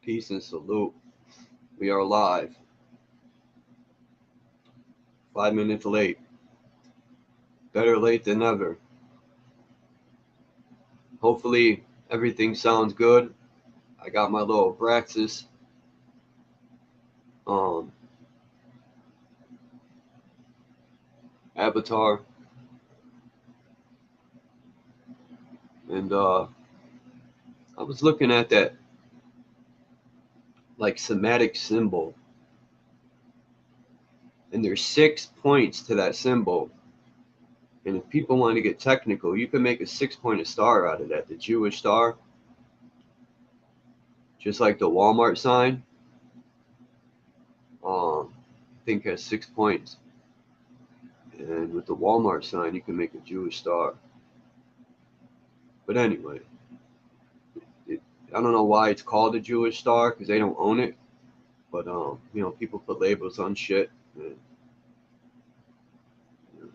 Peace and salute. We are live. 5 minutes late. Better late than never. Hopefully everything sounds good. I got my little Braxis avatar. And I was looking at that like somatic symbol. And there's 6 points to that symbol. And if people want to get technical, you can make a 6-pointed star out of that, the Jewish star. Just like the Walmart sign. I think has 6 points. And with the Walmart sign, you can make a Jewish star. But anyway, I don't know why it's called a Jewish star, because they don't own it. But, people put labels on shit. And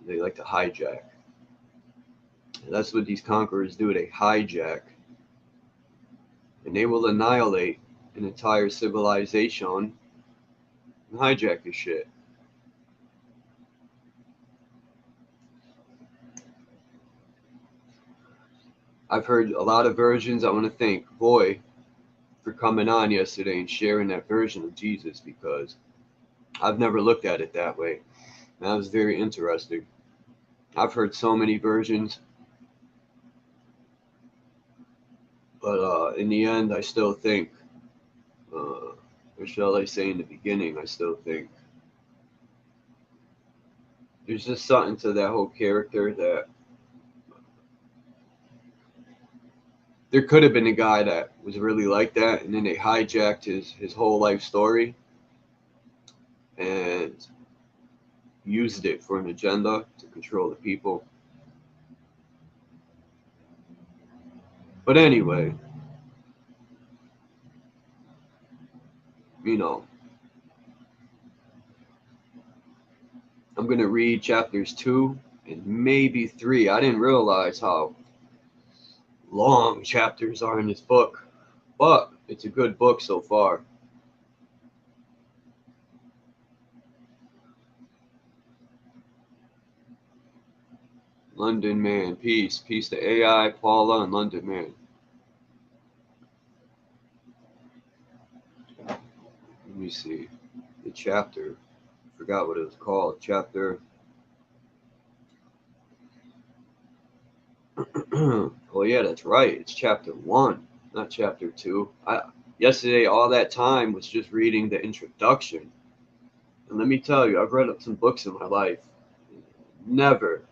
they like to hijack. And that's what these conquerors do. They hijack. And they will annihilate an entire civilization and hijack the shit. I've heard a lot of versions. I want to thank Boy for coming on yesterday and sharing that version of Jesus, because I've never looked at it that way. And that was very interesting. I've heard so many versions. But in the end, I still think, or shall I say in the beginning, I still think there's just something to that whole character that there could have been a guy that was really like that, and then they hijacked his whole life story and used it for an agenda to control the people. But anyway, I'm going to read chapters 2 and maybe 3. I didn't realize how long chapters are in this book, but it's a good book so far. London Man, peace. Peace to AI, Paula, and London Man. Let me see. The chapter. I forgot what it was called. Chapter. Oh yeah, that's right. It's chapter 1, not chapter 2. Yesterday, all that time was just reading the introduction. And let me tell you, I've read up some books in my life. Never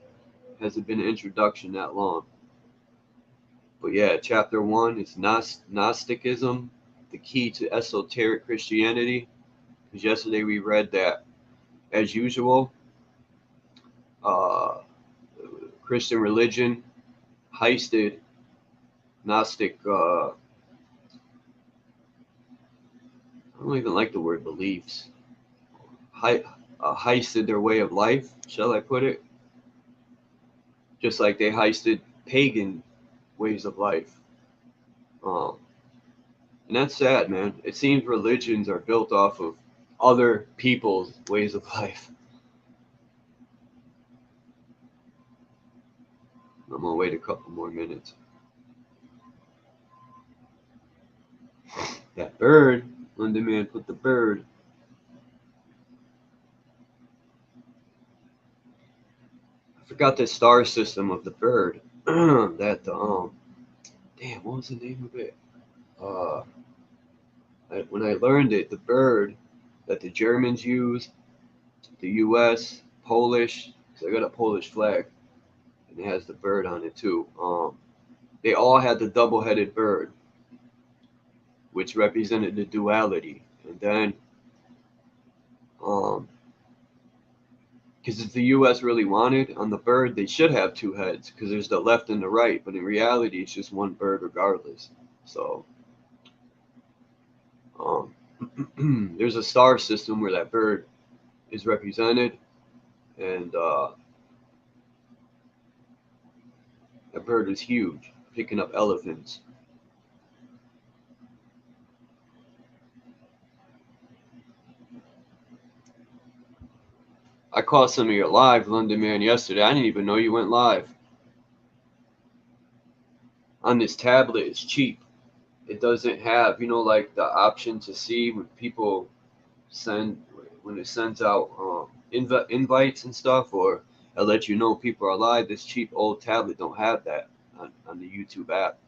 has it been an introduction that long. But yeah, chapter 1 is Gnosticism, the key to esoteric Christianity. Because yesterday we read that, as usual, Christian religion heisted Gnostic, I don't even like the word beliefs, heisted their way of life, shall I put it? Just like they heisted pagan ways of life. And that's sad, man. It seems religions are built off of other people's ways of life. I'm going to wait a couple more minutes. That bird, London Man put the bird. I forgot the star system of the bird. That, damn, what was the name of it? When I learned it, the bird that the Germans use, the US, Polish, because I got a Polish flag, and it has the bird on it too. They all had the double-headed bird, which represented the duality. And then, because if the US really wanted, on the bird, they should have 2 heads, because there's the left and the right, but in reality, it's just one bird regardless. So, there's a star system where that bird is represented, and that bird is huge, picking up elephants. I caught some of your live, London Man, yesterday. I didn't even know you went live. On this tablet, it's cheap. It doesn't have, you know, like the option to see when people when it sends out invites and stuff, or it'll let you know people are live. This cheap old tablet don't have that on the YouTube app.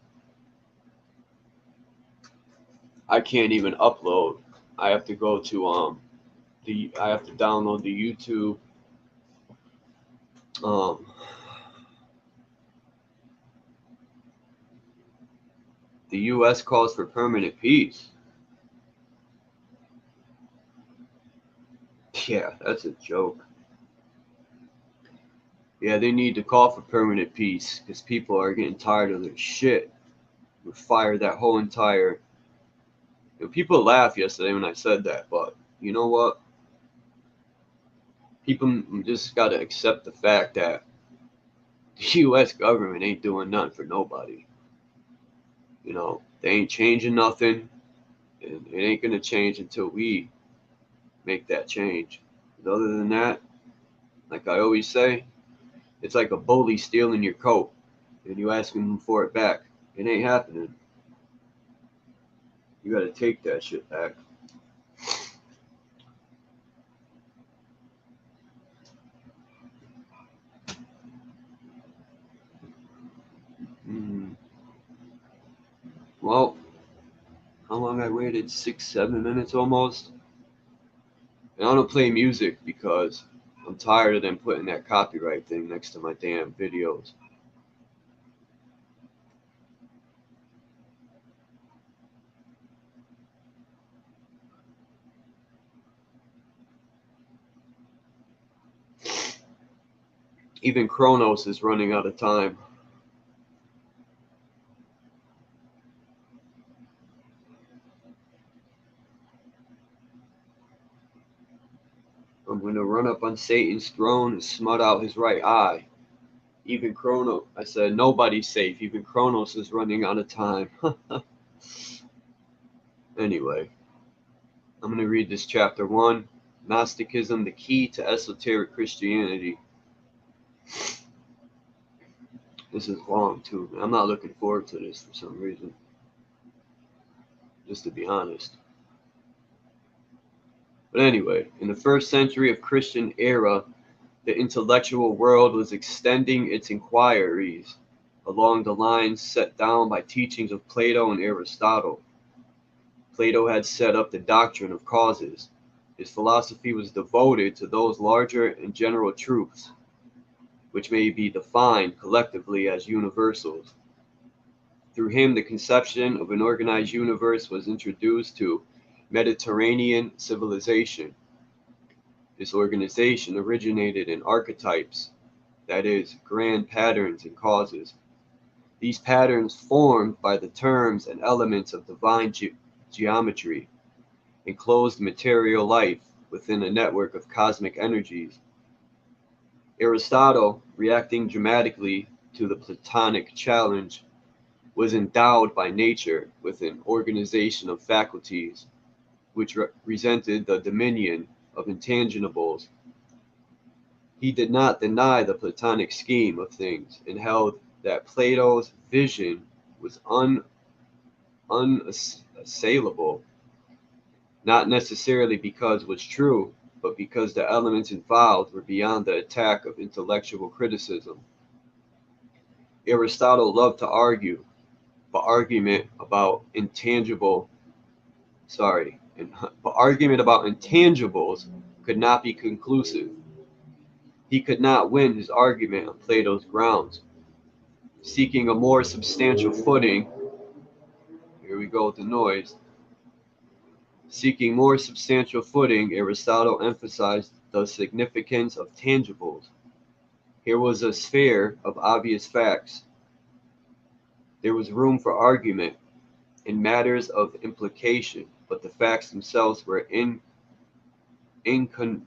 I can't even upload. I have to go to I have to download the YouTube the US calls for permanent peace. Yeah, that's a joke. Yeah, they need to call for permanent peace because people are getting tired of their shit. We fired that whole entire. You know, people laughed yesterday when I said that, but you know what? People just got to accept the fact that the U.S. government ain't doing nothing for nobody. You know, they ain't changing nothing, and it ain't gonna change until we make that change. But other than that, like I always say, it's like a bully stealing your coat, and you asking him for it back. It ain't happening. You gotta take that shit back. Well, how long I waited? 6, 7 minutes almost. And I don't play music because I'm tired of them putting that copyright thing next to my damn videos. Even Chronos is running out of time. I'm going to run up on Satan's throne and smut out his right eye. Even Chronos, I said nobody's safe. Even Chronos is running out of time. Anyway, I'm going to read this chapter 1, Gnosticism, the Key to Esoteric Christianity. This is long too. I'm not looking forward to this for some reason. Just to be honest. But anyway, in the first century of Christian era, the intellectual world was extending its inquiries along the lines set down by teachings of Plato and Aristotle. Plato had set up the doctrine of causes. His philosophy was devoted to those larger and general truths, which may be defined collectively as universals. Through him, the conception of an organized universe was introduced to Mediterranean civilization. This organization originated in archetypes, that is, grand patterns and causes. These patterns, formed by the terms and elements of divine geometry, enclosed material life within a network of cosmic energies. Aristotle, reacting dramatically to the Platonic challenge, was endowed by nature with an organization of faculties which resented the dominion of intangibles. He did not deny the Platonic scheme of things and held that Plato's vision was unassailable, not necessarily because it was true, but because the elements involved were beyond the attack of intellectual criticism. Aristotle loved to argue, but argument about intangibles could not be conclusive. He could not win his argument on Plato's grounds. Seeking a more substantial footing, here we go with the noise. Seeking more substantial footing, Aristotle emphasized the significance of tangibles. Here was a sphere of obvious facts. There was room for argument in matters of implication, but the facts themselves were incontrovertible.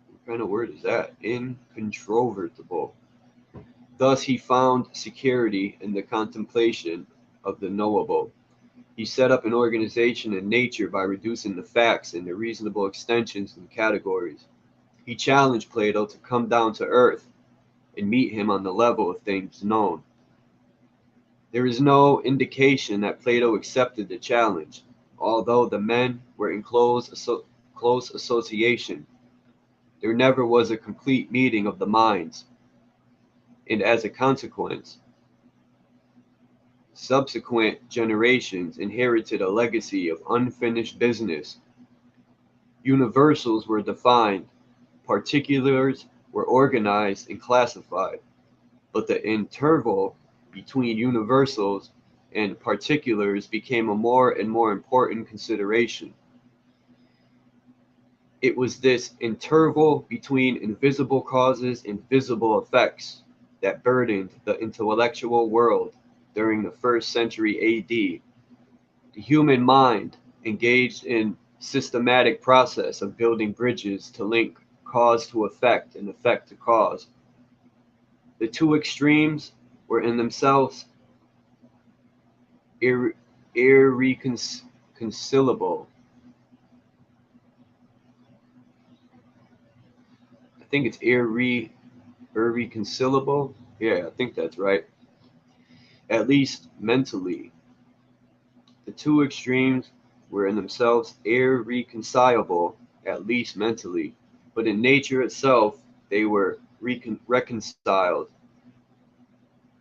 What kind of word is that? Incontrovertible. Thus he found security in the contemplation of the knowable. He set up an organization in nature by reducing the facts into reasonable extensions and categories. He challenged Plato to come down to earth and meet him on the level of things known. There is no indication that Plato accepted the challenge, although the men were in close association. There never was a complete meeting of the minds, and as a consequence, subsequent generations inherited a legacy of unfinished business. Universals were defined, particulars were organized and classified, but the interval between universals and particulars became a more and more important consideration. It was this interval between invisible causes and visible effects that burdened the intellectual world during the 1st century AD. The human mind engaged in systematic process of building bridges to link cause to effect and effect to cause. The two extremes were in themselves irreconcilable. I think it's irreconcilable. Yeah, I think that's right. At least mentally. The two extremes were in themselves irreconcilable, at least mentally, but in nature itself they were reconciled.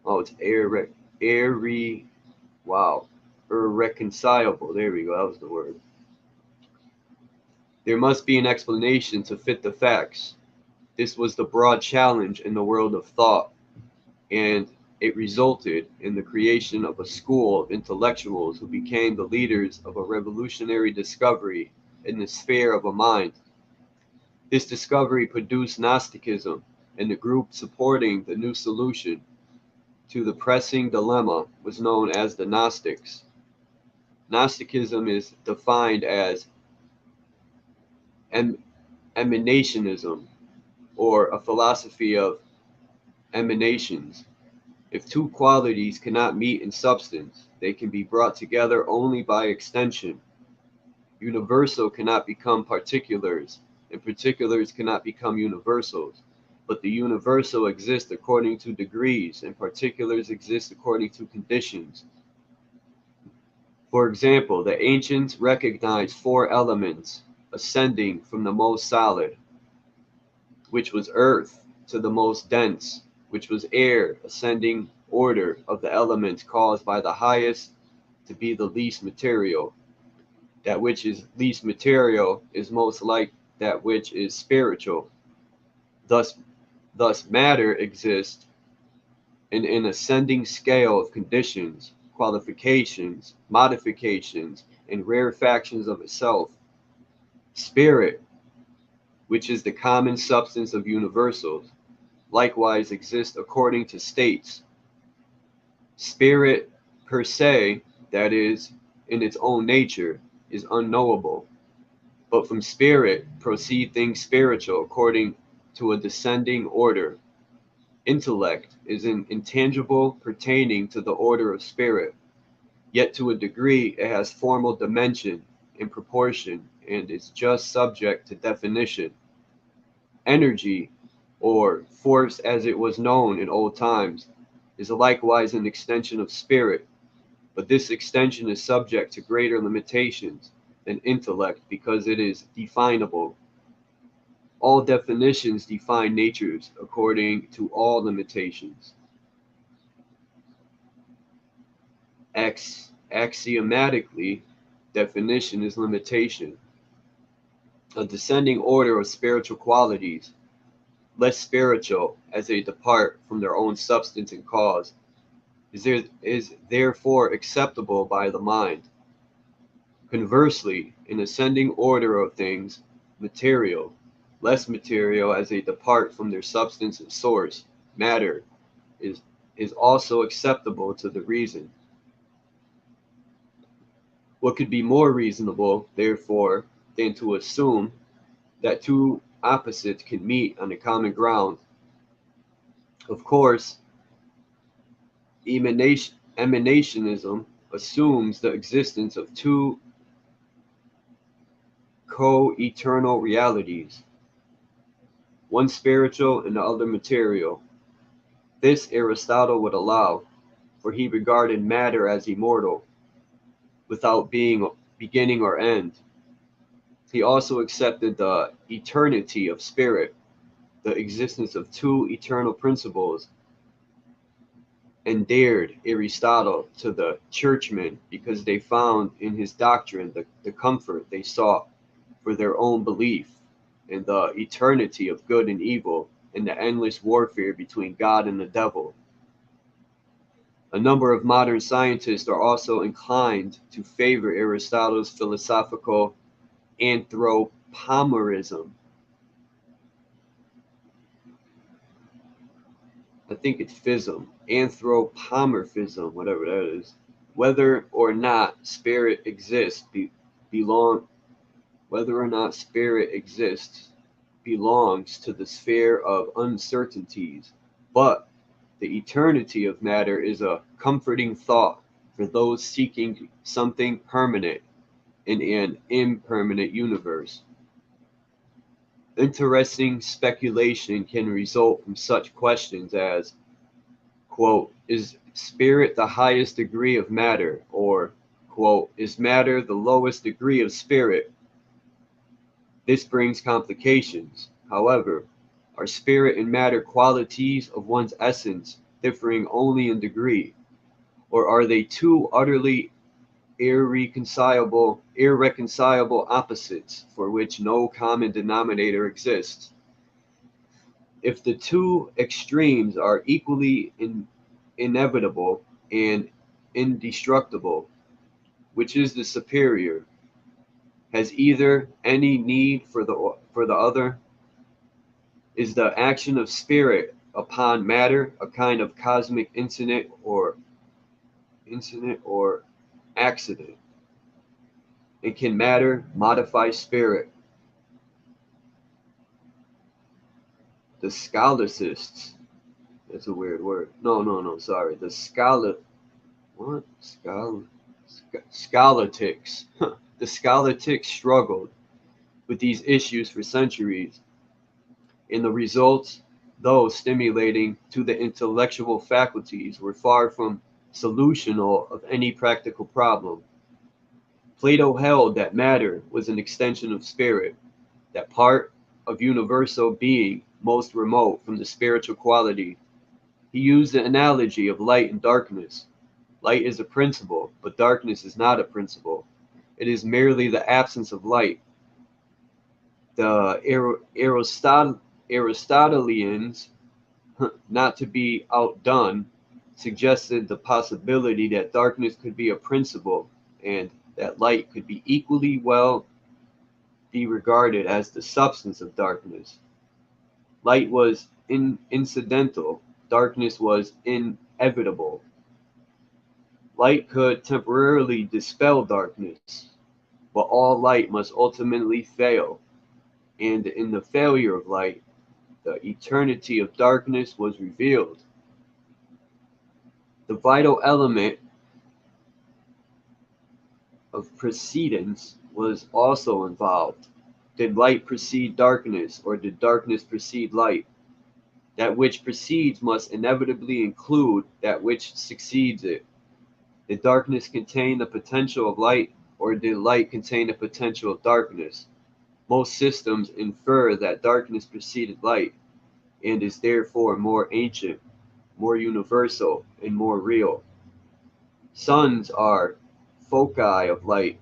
Oh, it's irreconcilable. There we go, that was the word. There must be an explanation to fit the facts. This was the broad challenge in the world of thought, and it resulted in the creation of a school of intellectuals who became the leaders of a revolutionary discovery in the sphere of a mind. This discovery produced Gnosticism, and the group supporting the new solution to the pressing dilemma was known as the Gnostics. Gnosticism is defined as emanationism, or a philosophy of emanations. If two qualities cannot meet in substance, they can be brought together only by extension. Universal cannot become particulars, and particulars cannot become universals. But the universal exists according to degrees, and particulars exist according to conditions. For example, the ancients recognized 4 elements ascending from the most solid, which was earth, to the most dense, which was air, ascending order of the elements caused by the highest to be the least material. That which is least material is most like that which is spiritual. Thus matter exists in an ascending scale of conditions, qualifications, modifications, and rarefactions of itself. Spirit, which is the common substance of universals, likewise exists according to states. Spirit per se, that is, in its own nature, is unknowable, but from spirit proceed things spiritual according to a descending order. Intellect is an intangible pertaining to the order of spirit, yet to a degree it has formal dimension and proportion and is just subject to definition. Energy, or force as it was known in old times, is likewise an extension of spirit, but this extension is subject to greater limitations than intellect because it is definable. All definitions define natures according to all limitations. Axiomatically, definition is limitation. A descending order of spiritual qualities, less spiritual as they depart from their own substance and cause, is therefore acceptable by the mind. Conversely, an ascending order of things, material, less material as they depart from their substance and source, matter, is also acceptable to the reason. What could be more reasonable, therefore, than to assume that two opposites can meet on a common ground? Of course, Emanationism assumes the existence of two co-eternal realities, one spiritual and the other material. This Aristotle would allow, for he regarded matter as immortal, without being beginning or end. He also accepted the eternity of spirit, the existence of two eternal principles, and dared Aristotle to the churchmen because they found in his doctrine the comfort they sought for their own belief in the eternity of good and evil and the endless warfare between God and the devil. A number of modern scientists are also inclined to favor Aristotle's philosophical anthropomorphism. I think it's anthropomorphism, whatever that is. Whether or not spirit exists belongs to the sphere of uncertainties, but the eternity of matter is a comforting thought for those seeking something permanent in an impermanent universe. Interesting speculation can result from such questions as, quote, is spirit the highest degree of matter? Or, quote, is matter the lowest degree of spirit? This brings complications. However, are spirit and matter qualities of one's essence differing only in degree? Or are they two utterly irreconcilable opposites for which no common denominator exists? If the two extremes are equally inevitable and indestructible, which is the superior? Has either any need for the other? Is the action of spirit upon matter a kind of cosmic incident or accident? And can matter modify spirit? The scholicists, that's a weird word. Sorry. The Scholatics. The Scholatics struggled with these issues for centuries, and the results, though stimulating to the intellectual faculties, were far from solutional of any practical problem. Plato held that matter was an extension of spirit, that part of universal being most remote from the spiritual quality. He used the analogy of light and darkness. Light is a principle, but darkness is not a principle. It is merely the absence of light. The Aristotelians, not to be outdone, suggested the possibility that darkness could be a principle and that light could be equally well be regarded as the substance of darkness. Light was incidental, darkness was inevitable. Light could temporarily dispel darkness, but all light must ultimately fail, and in the failure of light, the eternity of darkness was revealed. The vital element of precedence was also involved. Did light precede darkness, or did darkness precede light? That which precedes must inevitably include that which succeeds it. Did darkness contain the potential of light, or did light contain the potential of darkness? Most systems infer that darkness preceded light, and is therefore more ancient, more universal, and more real. Suns are foci of light,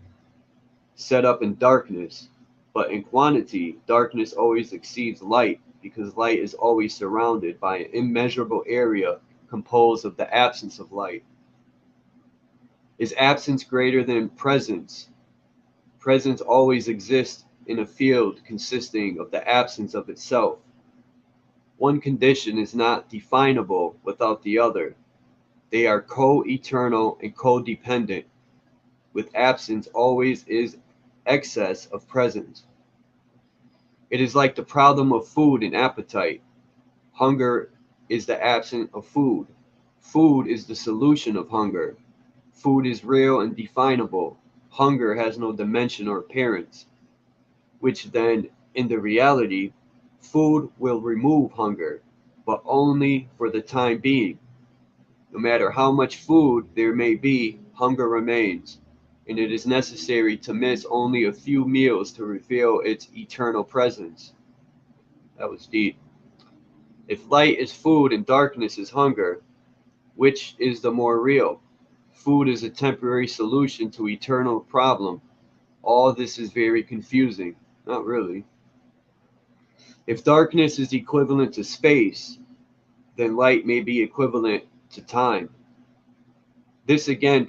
set up in darkness, but in quantity, darkness always exceeds light, because light is always surrounded by an immeasurable area composed of the absence of light. Is absence greater than presence? Presence always exists in a field consisting of the absence of itself. One condition is not definable without the other. They are co-eternal and co-dependent. With absence always is excess of presence. It is like the problem of food and appetite. Hunger is the absence of food. Food is the solution of hunger. Food is real and definable. Hunger has no dimension or appearance, which then, in the reality, food will remove hunger, but only for the time being. No matter how much food there may be, hunger remains, and it is necessary to miss only a few meals to reveal its eternal presence. That was deep. If light is food and darkness is hunger, which is the more real? Food is a temporary solution to eternal problem. All this is very confusing. Not really. If darkness is equivalent to space, then light may be equivalent to time. This again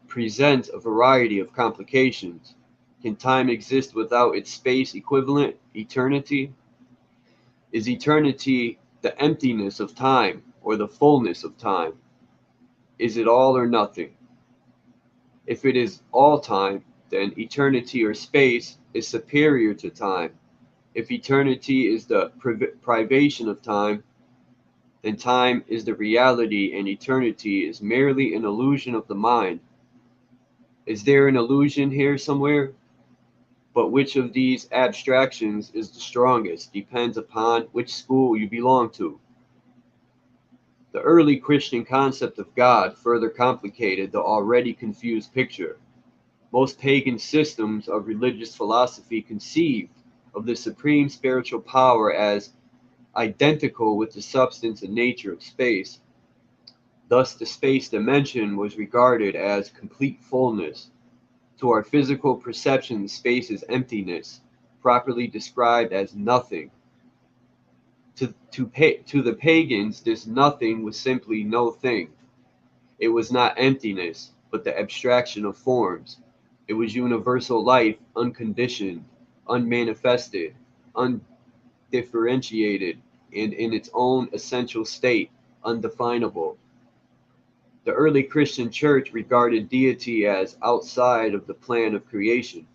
presents a variety of complications. Can time exist without its space equivalent, eternity? Is eternity the emptiness of time or the fullness of time? Is it all or nothing? If it is all time, then eternity or space is superior to time. If eternity is the privation of time, then time is the reality and eternity is merely an illusion of the mind. Is there an illusion here somewhere? But which of these abstractions is the strongest depends upon which school you belong to. The early Christian concept of God further complicated the already confused picture. Most pagan systems of religious philosophy conceived of the supreme spiritual power as identical with the substance and nature of space. Thus, the space dimension was regarded as complete fullness. To our physical perception, space is emptiness, properly described as nothing. To the pagans, this nothing was simply no thing. It was not emptiness, but the abstraction of forms. It was universal life, unconditioned, unmanifested, undifferentiated, and in its own essential state, undefinable. The early Christian church regarded deity as outside of the plan of creation.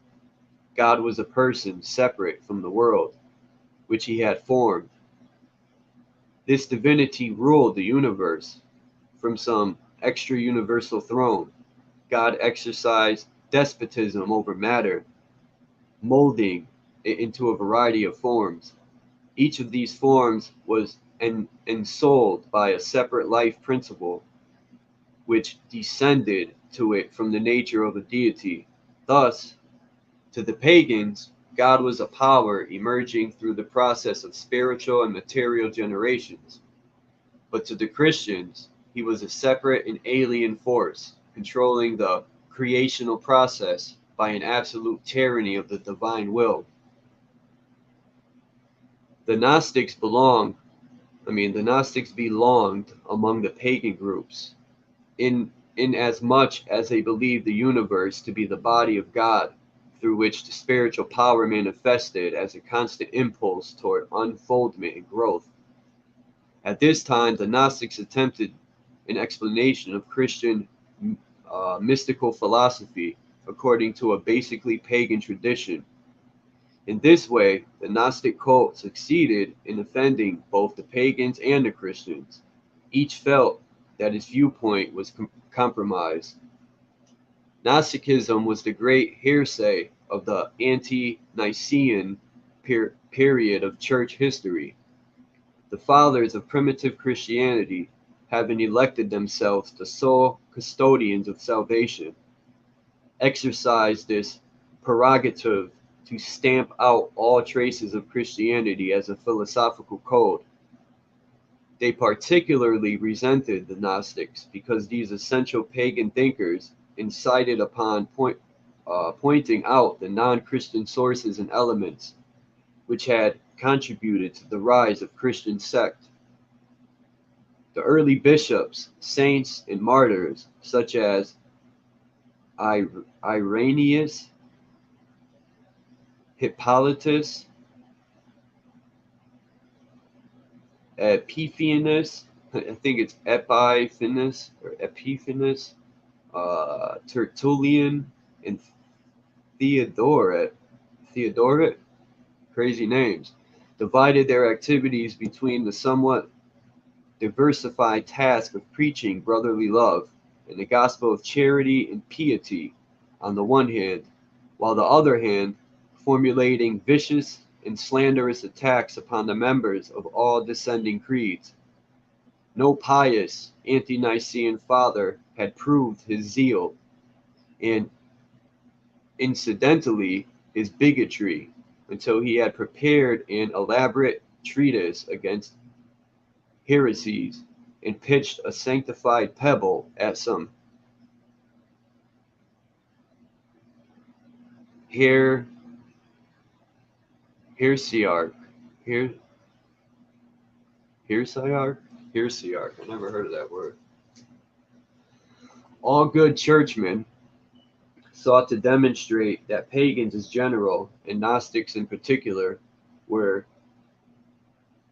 God was a person separate from the world, which he had formed. This divinity ruled the universe from some extra universal throne. God exercised despotism over matter, molding it into a variety of forms. Each of these forms was ensouled by a separate life principle, which descended to it from the nature of a deity. Thus, to the pagans, God was a power emerging through the process of spiritual and material generations. But to the Christians, he was a separate and alien force, controlling the creational process by an absolute tyranny of the divine will. The Gnostics belonged among the pagan groups, in as much as they believed the universe to be the body of God, through which the spiritual power manifested as a constant impulse toward unfoldment and growth. At this time, the Gnostics attempted an explanation of Christian mystical philosophy according to a basically pagan tradition. In this way, the Gnostic cult succeeded in offending both the pagans and the Christians. Each felt that his viewpoint was compromised. Gnosticism was the great heresy of the ante-Nicene period of church history. The fathers of primitive Christianity, having elected themselves the sole custodians of salvation, exercised this prerogative to stamp out all traces of Christianity as a philosophical code. They particularly resented the Gnostics because these essential pagan thinkers insisted upon pointing out the non-Christian sources and elements which had contributed to the rise of Christian sect. The early bishops, saints, and martyrs, such as Irenaeus, Hippolytus, Epiphanes, I think it's Epiphanes or Epiphanes, Tertullian, and Theodoret, crazy names, divided their activities between the somewhat diversified task of preaching brotherly love and the gospel of charity and piety on the one hand, while the other hand formulating vicious and slanderous attacks upon the members of all descending creeds. No pious ante-Nicene father had proved his zeal, and incidentally his bigotry, until he had prepared an elaborate treatise against heresies and pitched a sanctified pebble at some heresiarch. Heresiarch. I never heard of that word. All good churchmen sought to demonstrate that pagans in general, and Gnostics in particular, were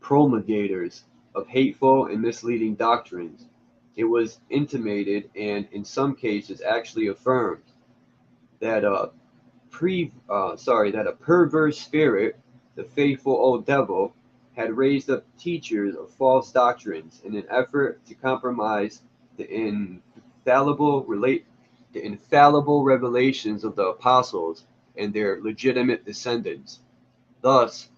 promulgators of hateful and misleading doctrines. It was intimated, and in some cases actually affirmed, that a perverse spirit, the faithful old devil, had raised up teachers of false doctrines in an effort to compromise the infallible revelations of the apostles and their legitimate descendants. Thus,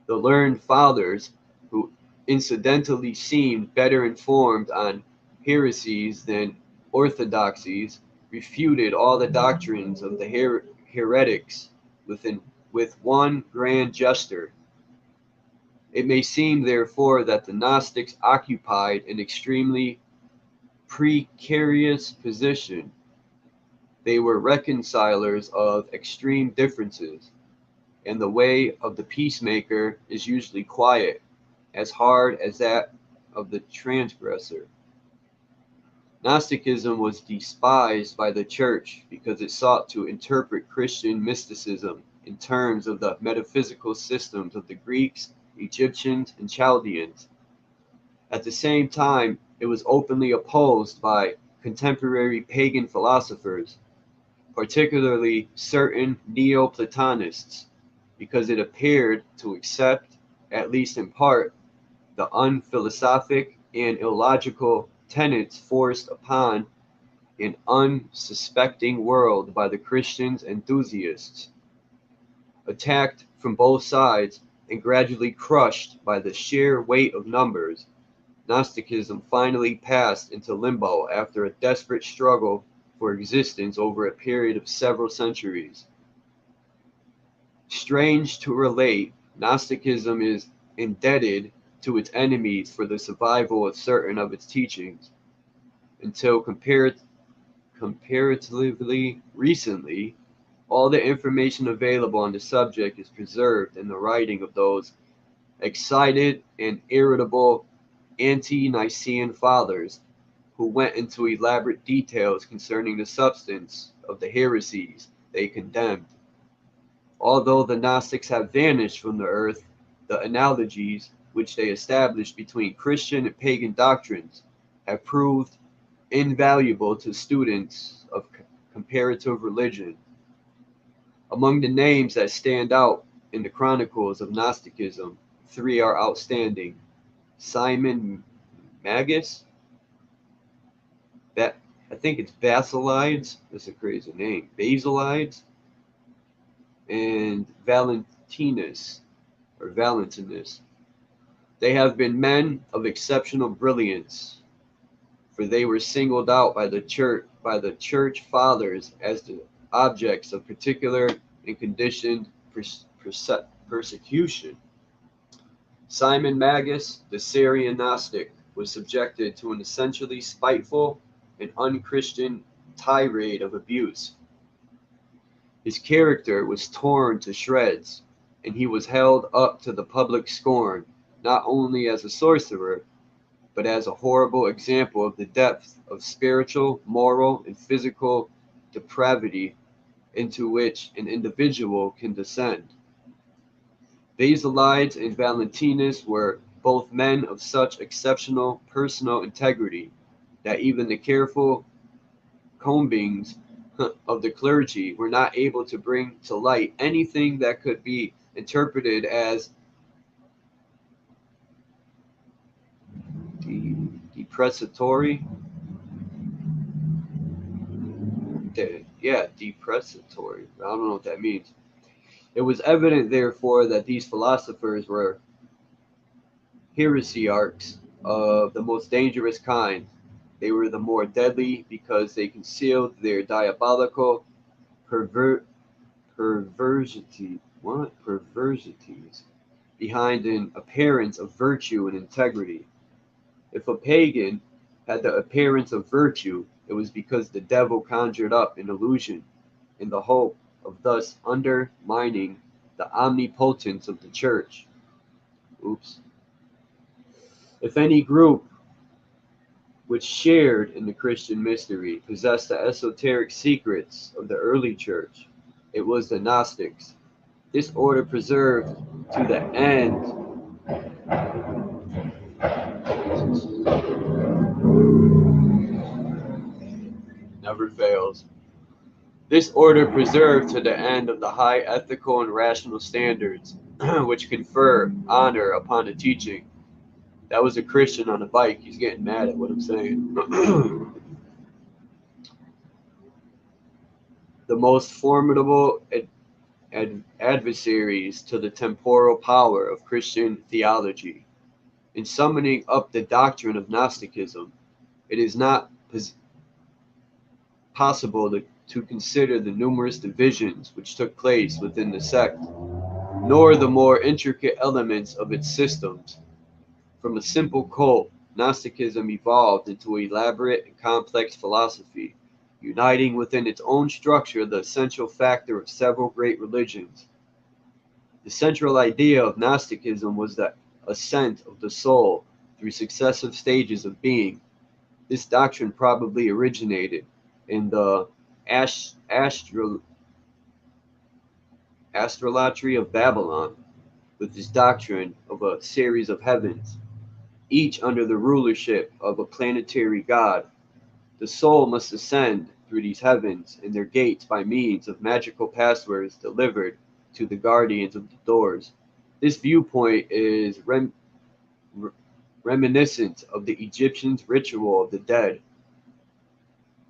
the learned fathers, who incidentally seemed better informed on heresies than orthodoxies, refuted all the doctrines of the heretics with one grand gesture. It may seem, therefore, that the Gnostics occupied an extremely precarious position. They were reconcilers of extreme differences, and the way of the peacemaker is usually quiet, as hard as that of the transgressor. Gnosticism was despised by the Church because it sought to interpret Christian mysticism in terms of the metaphysical systems of the Greeks, Egyptians, and Chaldeans. At the same time, it was openly opposed by contemporary pagan philosophers, particularly certain Neoplatonists, because it appeared to accept, at least in part, the unphilosophic and illogical tenets forced upon an unsuspecting world by the Christian enthusiasts. Attacked from both sides and gradually crushed by the sheer weight of numbers, Gnosticism finally passed into limbo after a desperate struggle for existence over a period of several centuries. Strange to relate, Gnosticism is indebted to its enemies for the survival of certain of its teachings. Until comparatively recently, all the information available on the subject is preserved in the writing of those excited and irritable ante-Nicene fathers who went into elaborate details concerning the substance of the heresies they condemned. Although the Gnostics have vanished from the earth, the analogies which they established between Christian and pagan doctrines have proved invaluable to students of comparative religion. Among the names that stand out in the chronicles of Gnosticism, 3 are outstanding: Simon Magus, I think it's Basilides, that's a crazy name, Basilides, and Valentinus. They have been men of exceptional brilliance, for they were singled out by the church fathers as the objects of particular and conditioned persecution. Simon Magus, the Syrian Gnostic, was subjected to an essentially spiteful and unchristian tirade of abuse. His character was torn to shreds, and he was held up to the public scorn, not only as a sorcerer, but as a horrible example of the depth of spiritual, moral, and physical depravity into which an individual can descend. Basilides and Valentinus were both men of such exceptional personal integrity that even the careful combings of the clergy were not able to bring to light anything that could be interpreted as depressatory. Yeah, depressatory. I don't know what that means. It was evident, therefore, that these philosophers were heresiarchs of the most dangerous kind. They were the more deadly because they concealed their diabolical perversities behind an appearance of virtue and integrity. If a pagan had the appearance of virtue, it was because the devil conjured up an illusion in the hope of thus undermining the omnipotence of the church. Oops. If any group which shared in the Christian mystery possessed the esoteric secrets of the early church, it was the Gnostics. This order preserved to the end never fails. This order preserved to the end of the high ethical and rational standards which confer honor upon the teaching. That was a Christian on a bike. He's getting mad at what I'm saying. The most formidable adversaries to the temporal power of Christian theology. In summoning up the doctrine of Gnosticism, it is not possible to consider the numerous divisions which took place within the sect, nor the more intricate elements of its systems. From a simple cult, Gnosticism evolved into an elaborate and complex philosophy, uniting within its own structure the essential factor of several great religions. The central idea of Gnosticism was the ascent of the soul through successive stages of being. This doctrine probably originated in the astrology of Babylon, with this doctrine of a series of heavens, each under the rulership of a planetary god. The soul must ascend through these heavens and their gates by means of magical passwords delivered to the guardians of the doors. This viewpoint is reminiscent of the Egyptians' ritual of the dead.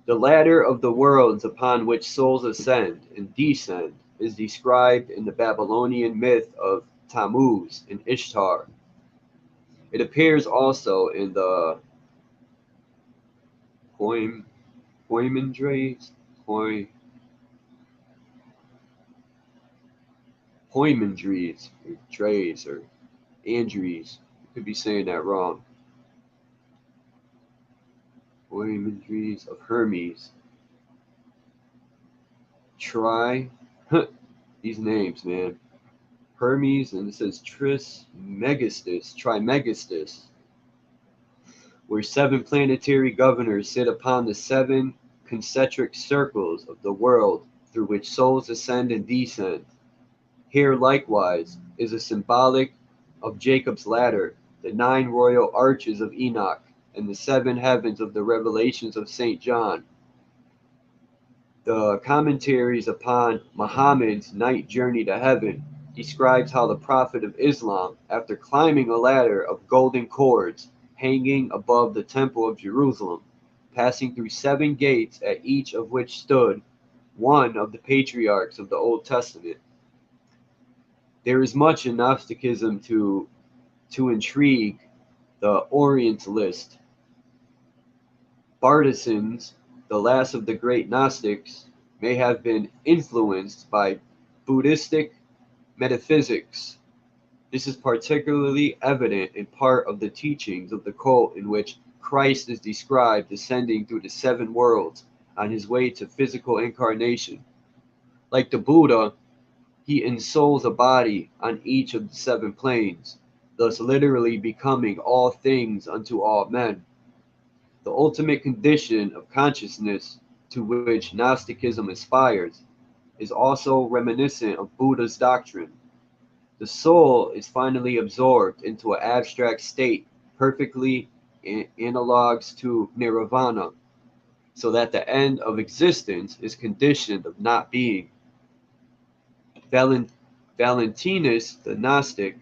The ladder of the worlds upon which souls ascend and descend is described in the Babylonian myth of Tammuz and Ishtar. It appears also in the Poimandres, or Dres, or Andres. You could be saying that wrong. Poimandres of Hermes. These names, man. Hermes, and it says Trimegistus, where 7 planetary governors sit upon the 7 concentric circles of the world through which souls ascend and descend. Here, likewise, is a symbolic of Jacob's ladder, the 9 royal arches of Enoch, and the 7 heavens of the revelations of St. John. The commentaries upon Muhammad's night journey to heaven describes how the Prophet of Islam, after climbing a ladder of golden cords hanging above the Temple of Jerusalem, passing through 7 gates at each of which stood one of the patriarchs of the Old Testament. There is much in Gnosticism to intrigue the Orientalist. Bartisans, the last of the great Gnostics, may have been influenced by Buddhistic metaphysics. This is particularly evident in part of the teachings of the cult in which Christ is described ascending through the 7 worlds on his way to physical incarnation. Like the Buddha, he ensouls a body on each of the 7 planes, thus literally becoming all things unto all men. The ultimate condition of consciousness to which Gnosticism aspires is also reminiscent of Buddha's doctrine. The soul is finally absorbed into an abstract state perfectly analogs to nirvana, so that the end of existence is conditioned of not being. Valentinus the Gnostic,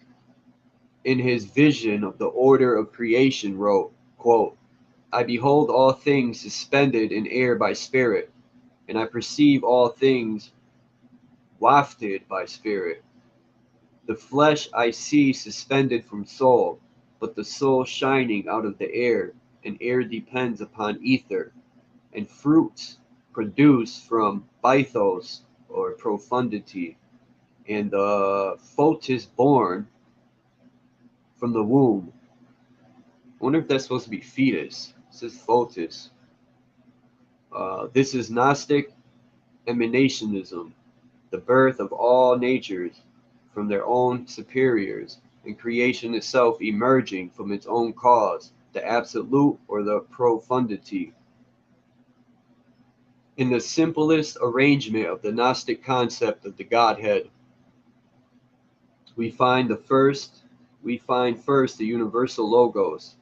in his vision of the order of creation, wrote, quote, I behold all things suspended in air by spirit, and I perceive all things wafted by spirit. The flesh I see suspended from soul, but the soul shining out of the air, and air depends upon ether, and fruits produce from bythos or profundity, and the foetus born from the womb. I wonder if that's supposed to be fetus. It says foetus. This is Gnostic emanationism, the birth of all natures from their own superiors, and creation itself emerging from its own cause, the absolute or the profundity. In the simplest arrangement of the Gnostic concept of the Godhead, we find first the universal logos.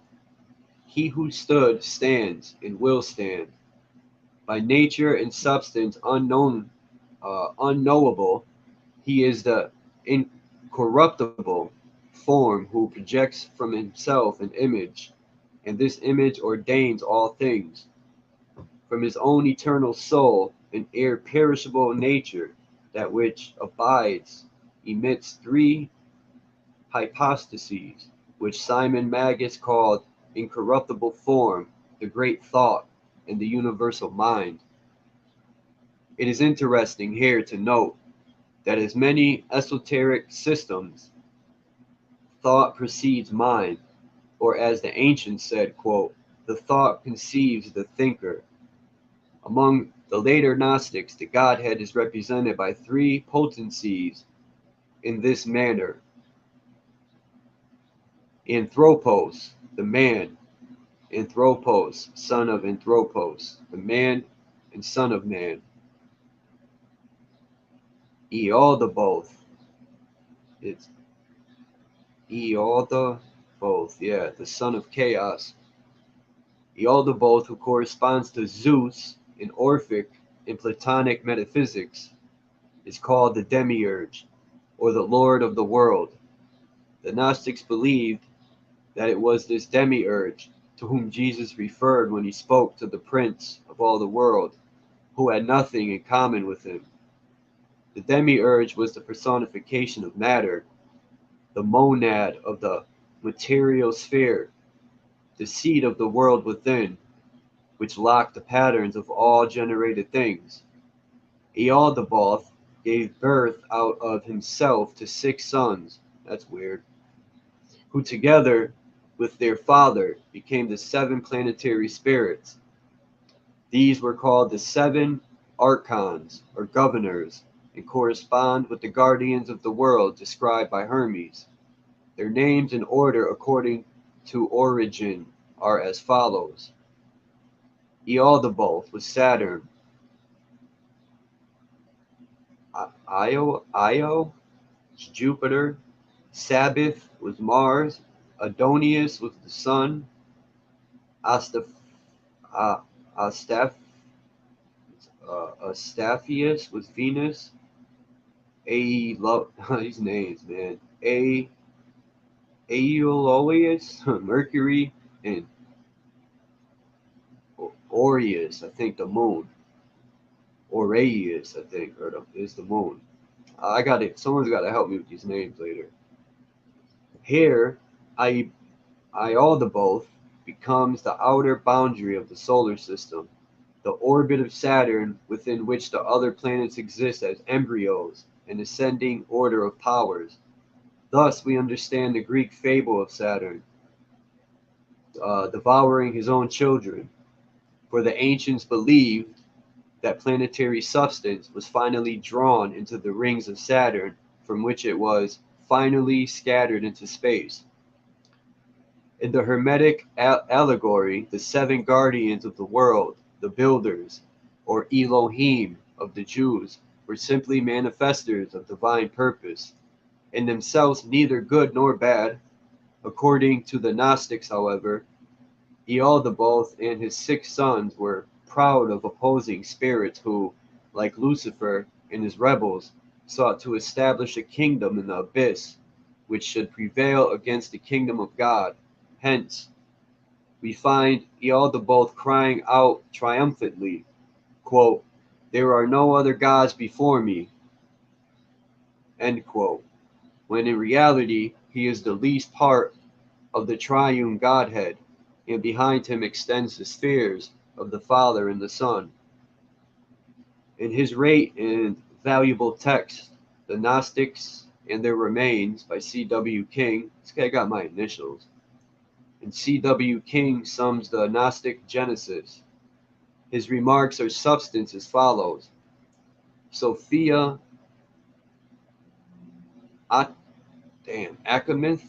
He who stood stands and will stand. By nature and substance unknowable, he is the incorruptible form who projects from himself an image, and this image ordains all things. From his own eternal soul, an imperishable nature, that which abides, emits three hypostases, which Simon Magus called incorruptible form, the great thought, and the universal mind. It is interesting here to note that as many esoteric systems, thought precedes mind, or as the ancients said, quote, the thought conceives the thinker. Among the later Gnostics, the Godhead is represented by three potencies in this manner. Anthropos, the man. Anthropos, son of Anthropos, the man and son of man. Ealdaboth, it's Ealdaboth, yeah, the son of chaos. Ealdaboth, who corresponds to Zeus in Orphic and Platonic metaphysics, is called the Demiurge, or the Lord of the world. The Gnostics believed that it was this Demiurge to whom Jesus referred when he spoke to the Prince of all the world, who had nothing in common with him. The Demiurge was the personification of matter, the monad of the material sphere, the seed of the world within, which locked the patterns of all generated things. Ealdaboth gave birth out of himself to 6 sons, that's weird, who together with their father became the 7 planetary spirits. These were called the 7 archons, or governors, and correspond with the guardians of the world described by Hermes. Their names in order according to origin are as follows. Ealdaboth was Saturn. Io was Jupiter. Sabbath was Mars. Adonius was the Sun. Astaphius was Venus. These names, man. Aeolus, Mercury, and Aureus, I think the moon. Aureus, I think, is the moon. I got it. Someone's got to help me with these names later. Here, Ealdaboth becomes the outer boundary of the solar system, the orbit of Saturn within which the other planets exist as embryos, an ascending order of powers. Thus, we understand the Greek fable of Saturn devouring his own children, for the ancients believed that planetary substance was finally drawn into the rings of Saturn, from which it was finally scattered into space. In the Hermetic allegory, the 7 guardians of the world, the builders, or Elohim of the Jews, were simply manifestors of divine purpose, in themselves neither good nor bad. According to the Gnostics, however, Ealdaboth and his 6 sons were proud of opposing spirits who, like Lucifer and his rebels, sought to establish a kingdom in the abyss, which should prevail against the kingdom of God. Hence, we find Ealdabaoth crying out triumphantly, quote, "There are no other gods before me," end quote, when in reality he is the least part of the triune Godhead, and behind him extends the spheres of the Father and the Son. In his rare and valuable text, The Gnostics and Their Remains by C.W. King, this guy got my initials, and C.W. King sums the Gnostic Genesis. His remarks are substance as follows: Sophia Achamonth,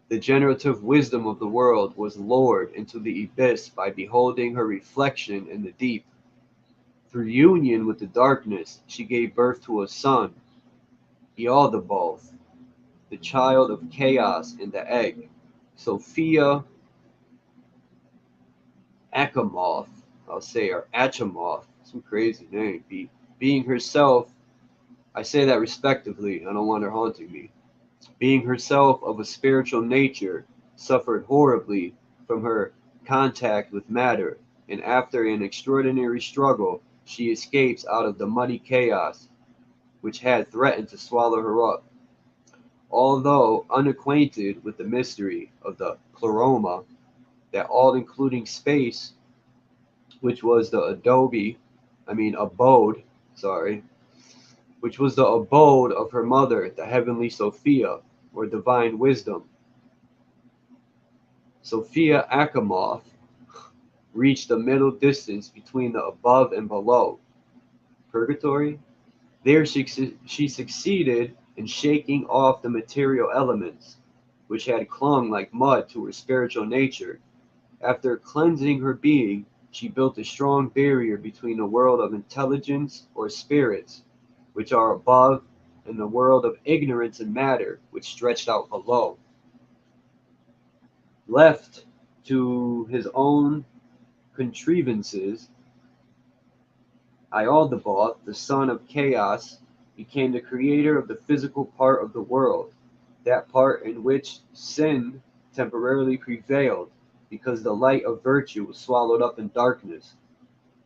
the generative wisdom of the world, was lowered into the abyss by beholding her reflection in the deep. Through union with the darkness, she gave birth to a son, Ealdabaoth, the child of chaos in the egg. Sophia Achamoth, I'll say, or Achamoth, some crazy name, being herself, I say that respectively, I don't want her haunting me, being herself of a spiritual nature, suffered horribly from her contact with matter, and after an extraordinary struggle, she escapes out of the muddy chaos which had threatened to swallow her up. Although unacquainted with the mystery of the pleroma, that all-including space, which was the abode, which was the abode of her mother, the heavenly Sophia, or divine wisdom, Sophia Achamoth reached the middle distance between the above and below, purgatory. There she succeeded in shaking off the material elements, which had clung like mud to her spiritual nature. After cleansing her being, she built a strong barrier between the world of intelligence or spirits, which are above, and the world of ignorance and matter, which stretched out below. Left to his own contrivances, Ealdabaoth, the son of chaos, became the creator of the physical part of the world, that part in which sin temporarily prevailed, because the light of virtue was swallowed up in darkness.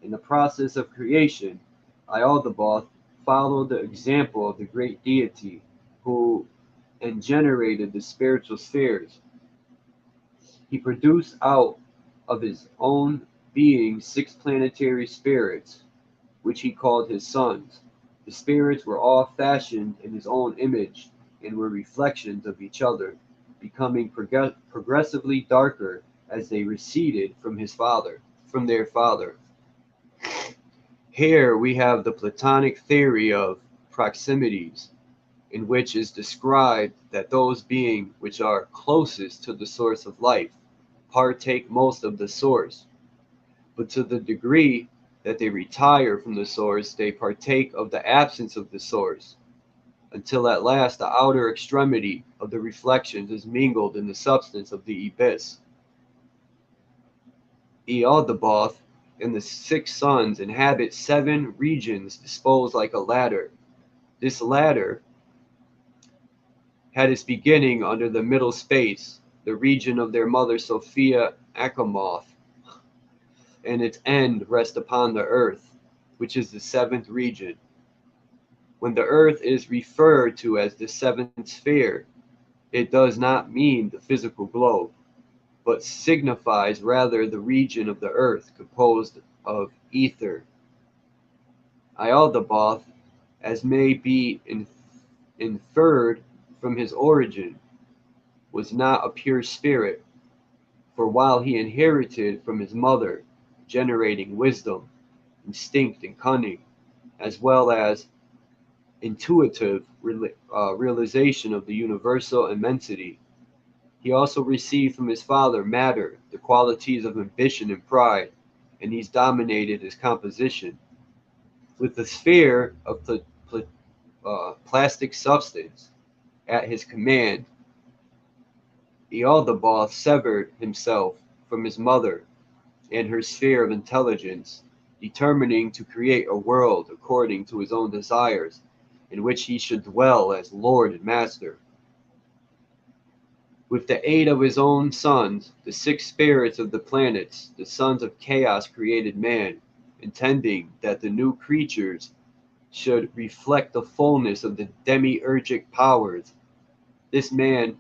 In the process of creation, Ealdabaoth followed the example of the great deity who engenerated the spiritual spheres. He produced out of his own being 6 planetary spirits, which he called his sons. The spirits were all fashioned in his own image and were reflections of each other, becoming progressively darker as they receded from their father. Here we have the Platonic theory of proximities, in which is described that those beings which are closest to the source of life partake most of the source, but to the degree that they retire from the source, they partake of the absence of the source, until at last the outer extremity of the reflections is mingled in the substance of the abyss. Ealdabaoth and the 6 sons inhabit 7 regions disposed like a ladder. This ladder had its beginning under the middle space, the region of their mother Sophia Achamoth, and its end rests upon the earth, which is the 7th region. When the earth is referred to as the 7th sphere, it does not mean the physical globe, but signifies rather the region of the earth composed of ether. Ealdabaoth, as may be inferred from his origin, was not a pure spirit, for while he inherited from his mother generating wisdom, instinct, and cunning, as well as intuitive realization of the universal immensity, he also received from his father matter, the qualities of ambition and pride, and these dominated his composition. With the sphere of plastic substance at his command, Ealdabaoth severed himself from his mother and her sphere of intelligence, determining to create a world according to his own desires, in which he should dwell as lord and master. With the aid of his own sons, the 6 spirits of the planets, the sons of chaos created man, intending that the new creatures should reflect the fullness of the demiurgic powers. This man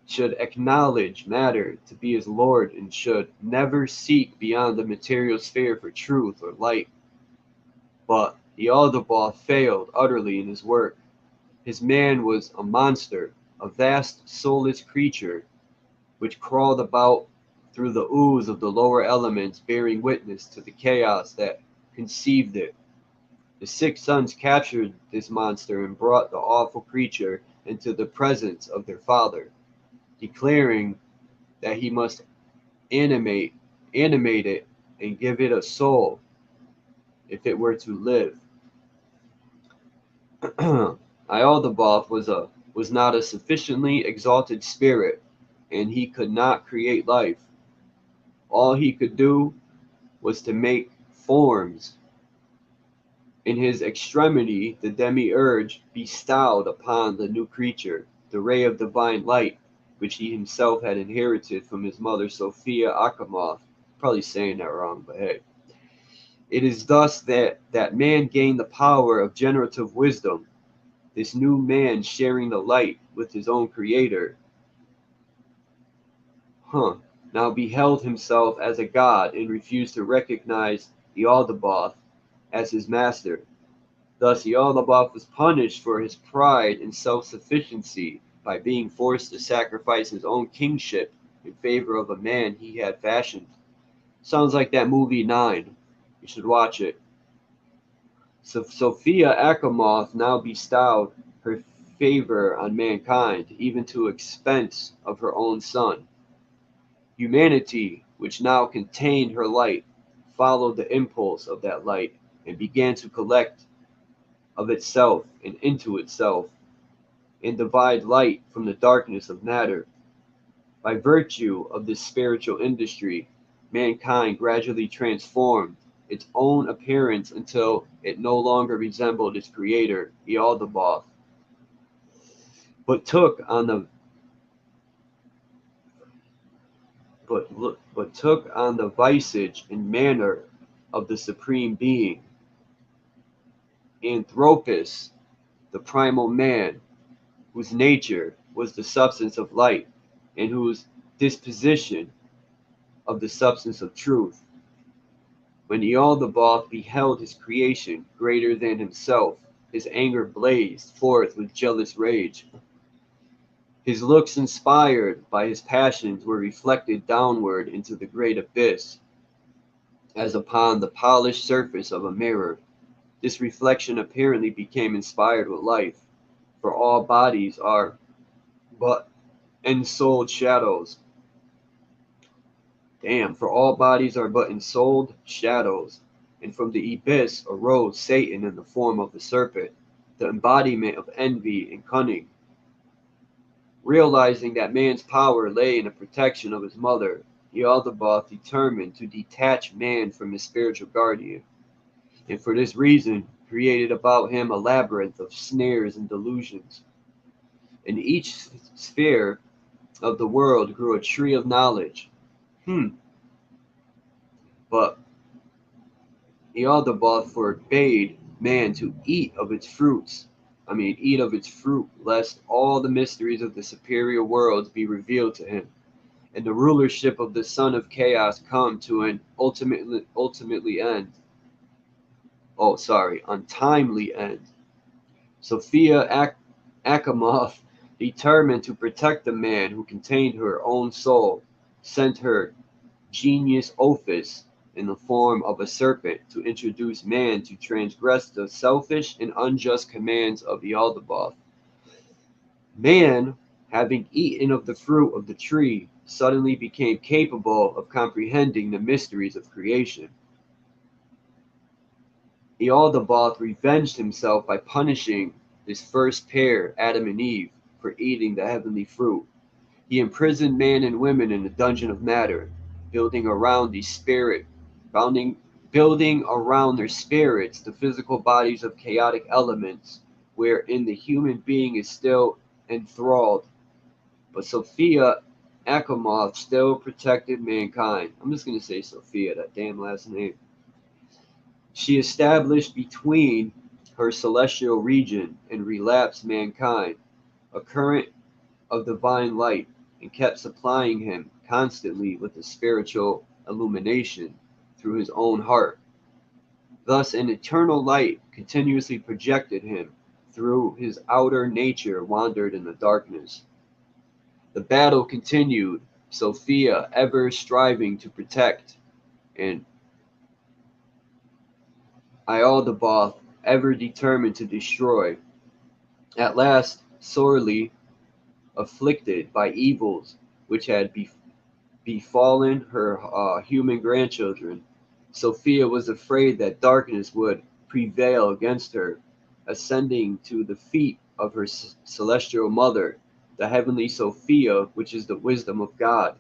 should acknowledge matter to be his lord and should never seek beyond the material sphere for truth or light. But Yaldabaoth failed utterly in his work. His man was a monster, a vast soulless creature which crawled about through the ooze of the lower elements, bearing witness to the chaos that conceived it. The 6 sons captured this monster and brought the awful creature into the presence of their father, declaring that he must animate it and give it a soul if it were to live. Yaldabaoth was not a sufficiently exalted spirit, and he could not create life. All he could do was to make forms. In his extremity, the demiurge bestowed upon the new creature the ray of divine light, which he himself had inherited from his mother Sophia Achamoth. Probably saying that wrong, but hey. It is thus that man gained the power of generative wisdom. This new man sharing the light with his own creator, now beheld himself as a god and refused to recognize Yaldabaoth as his master. Thus Yaldabaoth was punished for his pride and self-sufficiency by being forced to sacrifice his own kingship in favor of a man he had fashioned. Sounds like that movie 9. You should watch it. So Sophia Achamoth now bestowed her favor on mankind, even to expense of her own son. Humanity, which now contained her light, followed the impulse of that light and began to collect of itself and into itself, and divide light from the darkness of matter. By virtue of this spiritual industry, mankind gradually transformed its own appearance until it no longer resembled its creator, Yaldabaoth, but took on the visage and manner of the Supreme Being. Anthropos, the primal man, whose nature was the substance of light, and whose disposition of the substance of truth. When Yaldabaoth beheld his creation greater than himself, his anger blazed forth with jealous rage. His looks, inspired by his passions, were reflected downward into the great abyss, as upon the polished surface of a mirror. This reflection apparently became inspired with life, for all bodies are but ensouled shadows. For all bodies are but ensouled shadows. And from the abyss arose Satan in the form of the serpent, the embodiment of envy and cunning. Realizing that man's power lay in the protection of his mother, Yaldabaoth determined to detach man from his spiritual guardian, and for this reason created about him a labyrinth of snares and delusions. In each sphere of the world grew a tree of knowledge. But Yaldabaoth forbade man to eat of its fruit, lest all the mysteries of the superior worlds be revealed to him, and the rulership of the son of chaos come to an untimely end. Sophia Achamoth, determined to protect the man who contained her own soul, sent her genius Ophis in the form of a serpent to introduce man to transgress the selfish and unjust commands of Yaldabaoth. Man, having eaten of the fruit of the tree, suddenly became capable of comprehending the mysteries of creation. Yaldabaoth revenged himself by punishing his first pair, Adam and Eve, for eating the heavenly fruit. He imprisoned man and women in the dungeon of matter, building around their spirits the physical bodies of chaotic elements, wherein the human being is still enthralled. But Sophia Achamoth still protected mankind. I'm just going to say Sophia, that damn last name. She established between her celestial region and relapsed mankind a current of divine light, and kept supplying him constantly with a spiritual illumination through his own heart. Thus, an eternal light continuously projected him through his outer nature wandered in the darkness. The battle continued, Sophia ever striving to protect, and Ialdabaoth ever determined to destroy. At last, sorely afflicted by evils which had befallen her human grandchildren, Sophia was afraid that darkness would prevail against her. Ascending to the feet of her celestial mother, the heavenly Sophia, which is the wisdom of God,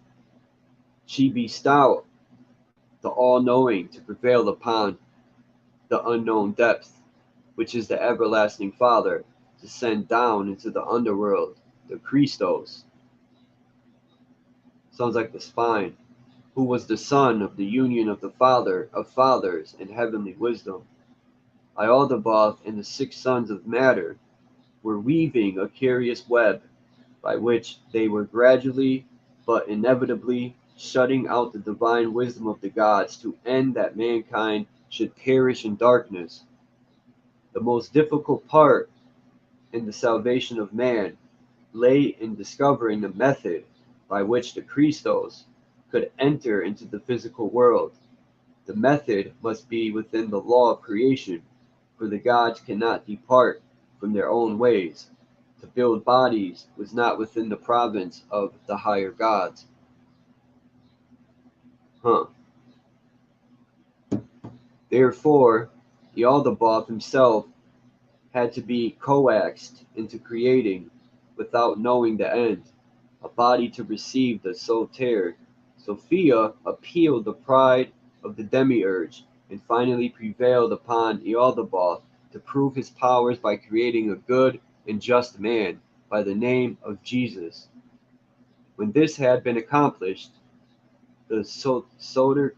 she bestowed the all-knowing to prevail upon the unknown depth, which is the everlasting Father, to send down into the underworld the Christos. Sounds like the spine, who was the son of the union of the Father of fathers in heavenly wisdom. Ialdabaoth and the 6 sons of matter were weaving a curious web by which they were gradually but inevitably shutting out the divine wisdom of the gods to end that mankind should perish in darkness. The most difficult part in the salvation of man lay in discovering the method by which the Christos could enter into the physical world. The method must be within the law of creation, for the gods cannot depart from their own ways. To build bodies was not within the province of the higher gods. Therefore, Ialdabaoth himself had to be coaxed into creating, without knowing the end, a body to receive the soter. Sophia appealed the pride of the demiurge, and finally prevailed upon Ialdabaoth to prove his powers by creating a good and just man by the name of Jesus. When this had been accomplished, the soter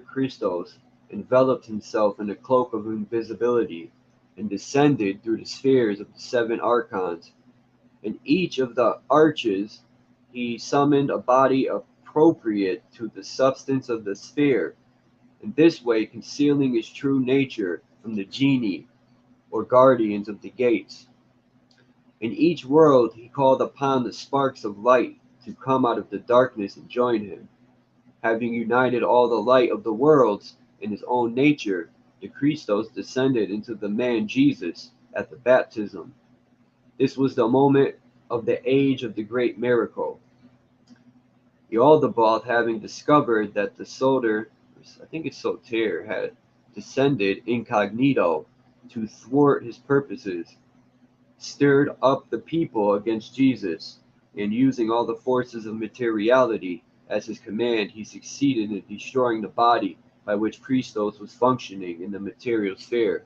Christos enveloped himself in a cloak of invisibility and descended through the spheres of the 7 archons. In each of the arches he summoned a body appropriate to the substance of the sphere, in this way concealing his true nature from the genii, or guardians of the gates. In each world he called upon the sparks of light to come out of the darkness and join him. Having united all the light of the worlds in his own nature, the Christos descended into the man Jesus at the baptism. This was the moment of the age of the great miracle. Ialdabaoth, having discovered that the soter, had descended incognito to thwart his purposes, stirred up the people against Jesus, and using all the forces of materiality as his command, he succeeded in destroying the body by which Christos was functioning in the material sphere.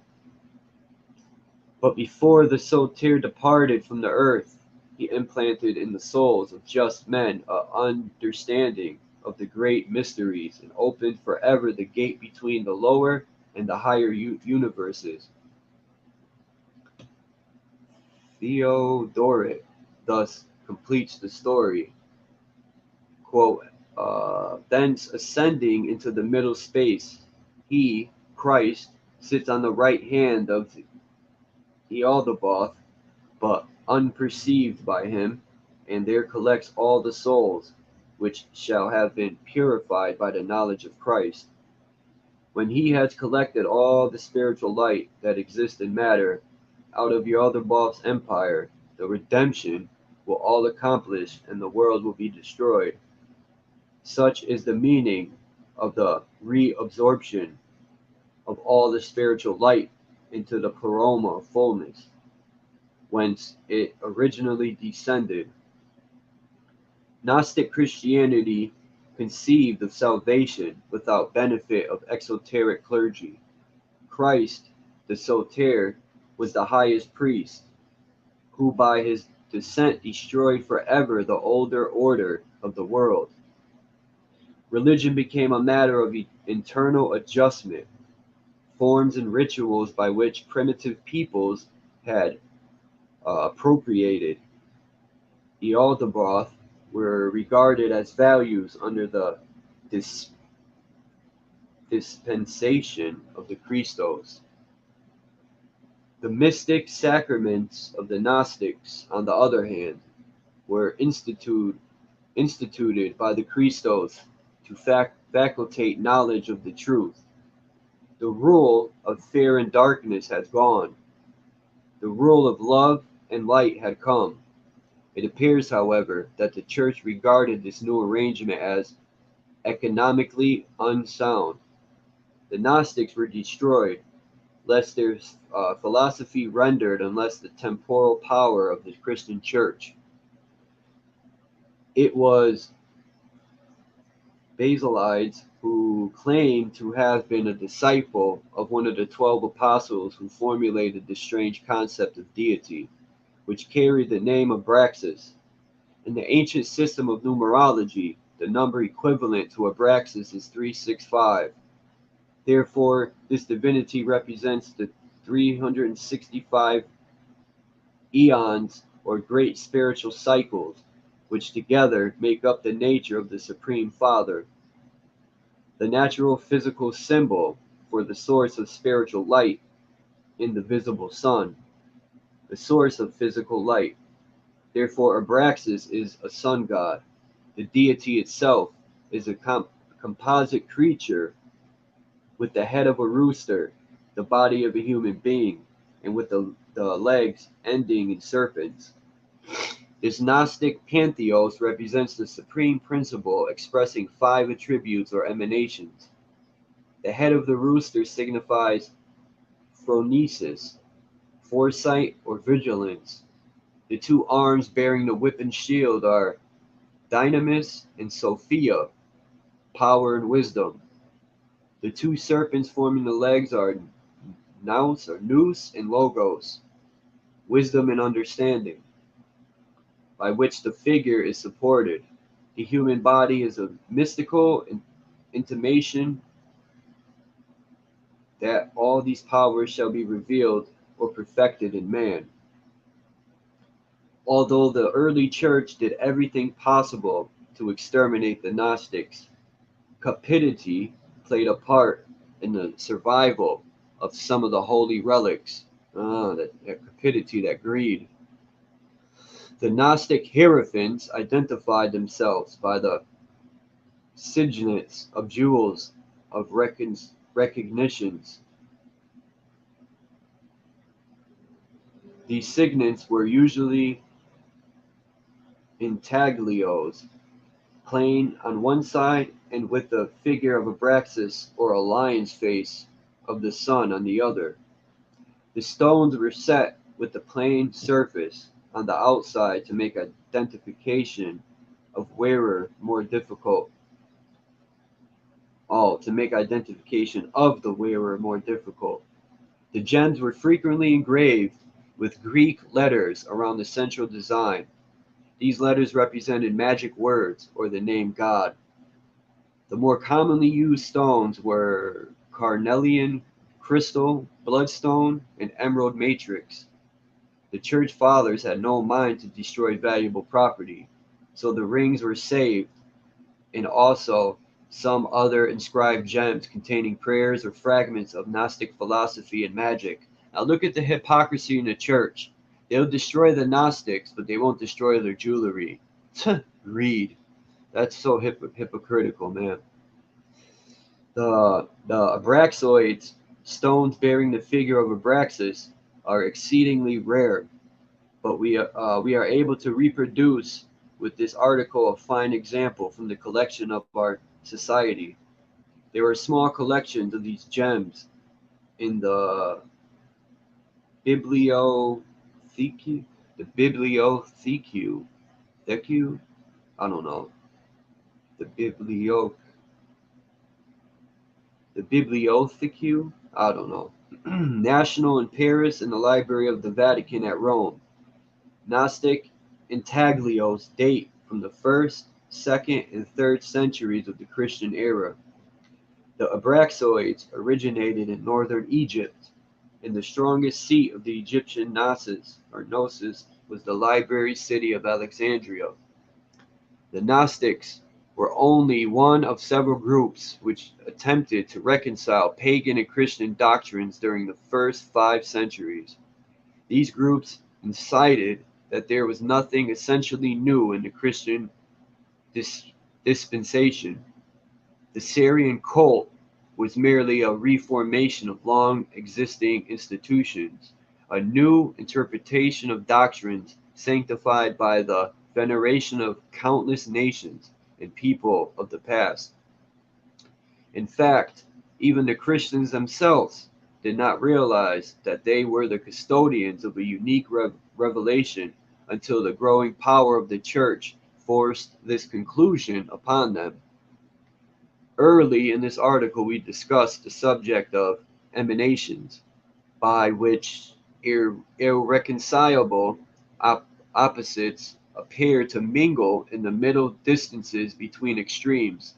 But before the soter departed from the earth, he implanted in the souls of just men an understanding of the great mysteries, and opened forever the gate between the lower and the higher universes. Theodoret thus completes the story. Quote, thence ascending into the middle space, he, Christ, sits on the right hand of Ialdabaoth, but unperceived by him, and there collects all the souls which shall have been purified by the knowledge of Christ. When he has collected all the spiritual light that exists in matter out of Ialdabaoth's empire, the redemption will all accomplish, and the world will be destroyed. Such is the meaning of the reabsorption of all the spiritual light into the pleroma of fullness, whence it originally descended. Gnostic Christianity conceived of salvation without benefit of exoteric clergy. Christ, the soter, was the highest priest, who by his DISSECT destroyed forever the older order of the world. Religion became a matter of internal adjustment. Forms and rituals by which primitive peoples had appropriated Eoldabroth were regarded as values under the dispensation of the Christos. The mystic sacraments of the Gnostics, on the other hand, were instituted by the Christos to facultate knowledge of the truth. The rule of fear and darkness had gone. The rule of love and light had come. It appears, however, that the Church regarded this new arrangement as economically unsound. The Gnostics were destroyed, lest their philosophy rendered unless the temporal power of the Christian Church. It was Basilides who claimed to have been a disciple of one of the 12 apostles who formulated the strange concept of deity, which carried the name of Abraxas. In the ancient system of numerology, the number equivalent to Abraxas is 365. Therefore, this divinity represents the 365 eons or great spiritual cycles, which together make up the nature of the Supreme Father. The natural physical symbol for the source of spiritual light in the visible sun, the source of physical light. Therefore, Abraxas is a sun god. The deity itself is a composite creature with the head of a rooster, the body of a human being, and with the legs ending in serpents. This Gnostic pantheos represents the supreme principle expressing 5 attributes or emanations. The head of the rooster signifies phronesis, foresight or vigilance. The 2 arms bearing the whip and shield are Dynamis and Sophia, power and wisdom. The 2 serpents forming the legs are Nous and Logos, wisdom and understanding, by which the figure is supported. The human body is a mystical intimation that all these powers shall be revealed or perfected in man. Although the early church did everything possible to exterminate the Gnostics, cupidity played a part in the survival of some of the holy relics. That cupidity, that greed. The Gnostic hierophants identified themselves by the signets of jewels of recognitions. These signets were usually intaglios, plain on one side and with the figure of Abraxas or a lion's face of the sun on the other. The stones were set with the plain surface on the outside to make identification of wearer more difficult. To make identification of the wearer more difficult. The gems were frequently engraved with Greek letters around the central design. These letters represented magic words or the name God. The more commonly used stones were carnelian, crystal, bloodstone, and emerald matrix. The church fathers had no mind to destroy valuable property, so the rings were saved, and also some other inscribed gems containing prayers or fragments of Gnostic philosophy and magic. Now look at the hypocrisy in the church. They'll destroy the Gnostics, but they won't destroy their jewelry. Greed. That's so hypocritical, man. The Abraxoids, stones bearing the figure of Abraxas, are exceedingly rare, but we are able to reproduce with this article a fine example from the collection of our society. There are small collections of these gems in the bibliotheque. I don't know. The bibliotheque. I don't know. National in Paris and the Library of the Vatican at Rome. Gnostic intaglios date from the 1st, 2nd, and 3rd centuries of the Christian era. The Abraxoids originated in northern Egypt, and the strongest seat of the Egyptian Gnosis was the library city of Alexandria. The Gnostics were only one of several groups which attempted to reconcile pagan and Christian doctrines during the first 5 centuries. These groups incited that there was nothing essentially new in the Christian dispensation. The Syrian cult was merely a reformation of long existing institutions, a new interpretation of doctrines sanctified by the veneration of countless nations and people of the past. In fact, even the Christians themselves did not realize that they were the custodians of a unique revelation until the growing power of the church forced this conclusion upon them. Early in this article, we discussed the subject of emanations, by which irreconcilable opposites appear to mingle in the middle distances between extremes.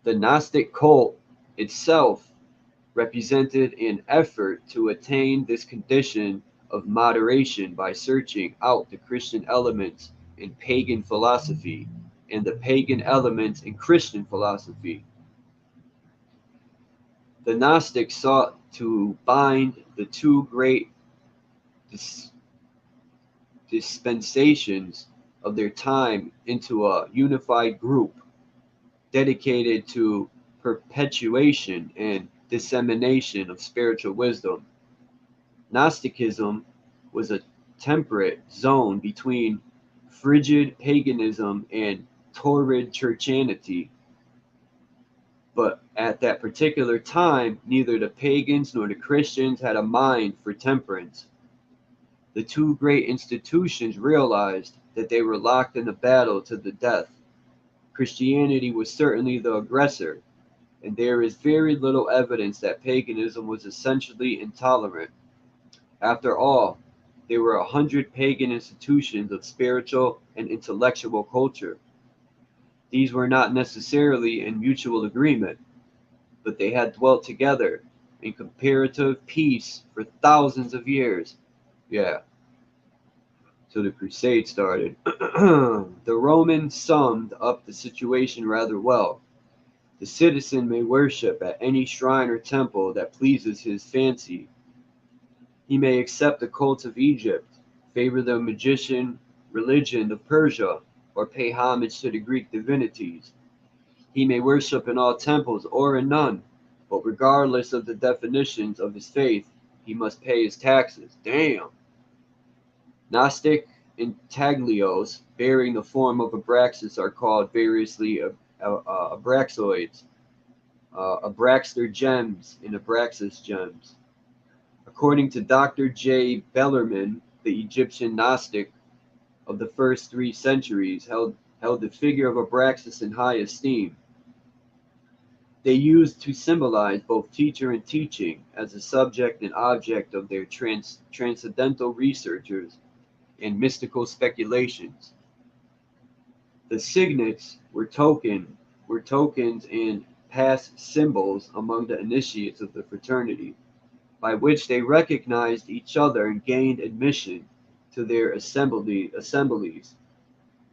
The Gnostic cult itself represented an effort to attain this condition of moderation by searching out the Christian elements in pagan philosophy and the pagan elements in Christian philosophy. The Gnostics sought to bind the two great dispensations of their time into a unified group dedicated to perpetuation and dissemination of spiritual wisdom. Gnosticism was a temperate zone between frigid paganism and torrid churchianity. But at that particular time, neither the pagans nor the Christians had a mind for temperance. The two great institutions realized that they were locked in a battle to the death. Christianity was certainly the aggressor, and there is very little evidence that paganism was essentially intolerant. After all, there were 100 pagan institutions of spiritual and intellectual culture. These were not necessarily in mutual agreement, but they had dwelt together in comparative peace for thousands of years. Yeah, so the crusade started. The Romans summed up the situation rather well. The citizen may worship at any shrine or temple that pleases his fancy. He may accept the cults of Egypt, favor the magician religion of Persia, or pay homage to the Greek divinities. He may worship in all temples or in none, but regardless of the definitions of his faith, he must pay his taxes. Damn! Gnostic intaglios bearing the form of Abraxas are called variously Abraxoids, Abraxter gems, and Abraxas gems. According to Dr. J. Bellarmine, the Egyptian Gnostic of the first 3 centuries held the figure of Abraxas in high esteem. They used to symbolize both teacher and teaching as a subject and object of their transcendental researches and mystical speculations. The signets were tokens and past symbols among the initiates of the fraternity, by which they recognized each other and gained admission to their assemblies.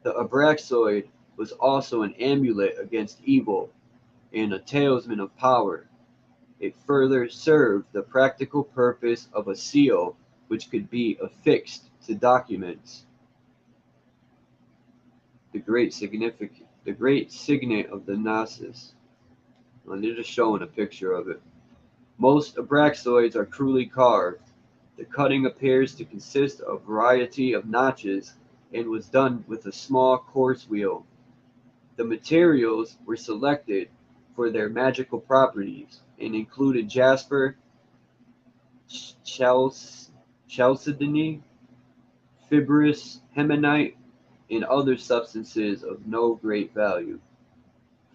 The Abraxoid was also an amulet against evil and a talisman of power. It further served the practical purpose of a seal which could be affixed to documents. The great signet of the Gnosis. Well, they're just showing a picture of it. Most Abraxoids are cruelly carved. The cutting appears to consist of a variety of notches and was done with a small coarse wheel. The materials were selected for their magical properties and included jasper, chalcedony, fibrous hemanite, and other substances of no great value.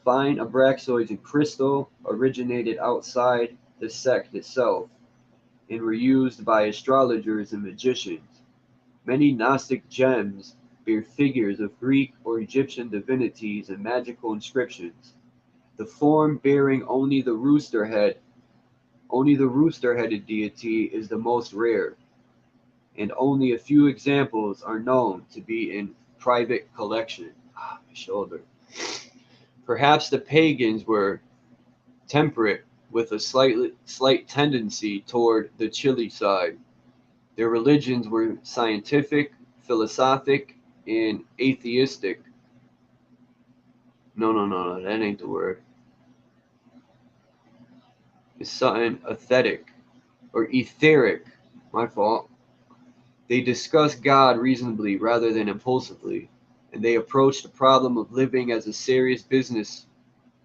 Fine Abraxoids in crystal originated outside the sect itself and were used by astrologers and magicians. Many Gnostic gems bear figures of Greek or Egyptian divinities and magical inscriptions. The form bearing only the rooster-headed deity is the most rare, and only a few examples are known to be in private collection. Ah, my shoulder. Perhaps the pagans were temperate with a slight tendency toward the chilly side. Their religions were scientific, philosophic, and atheistic. No, that ain't the word. It's something aesthetic or etheric. My fault. They discuss God reasonably rather than impulsively, and they approach the problem of living as a serious business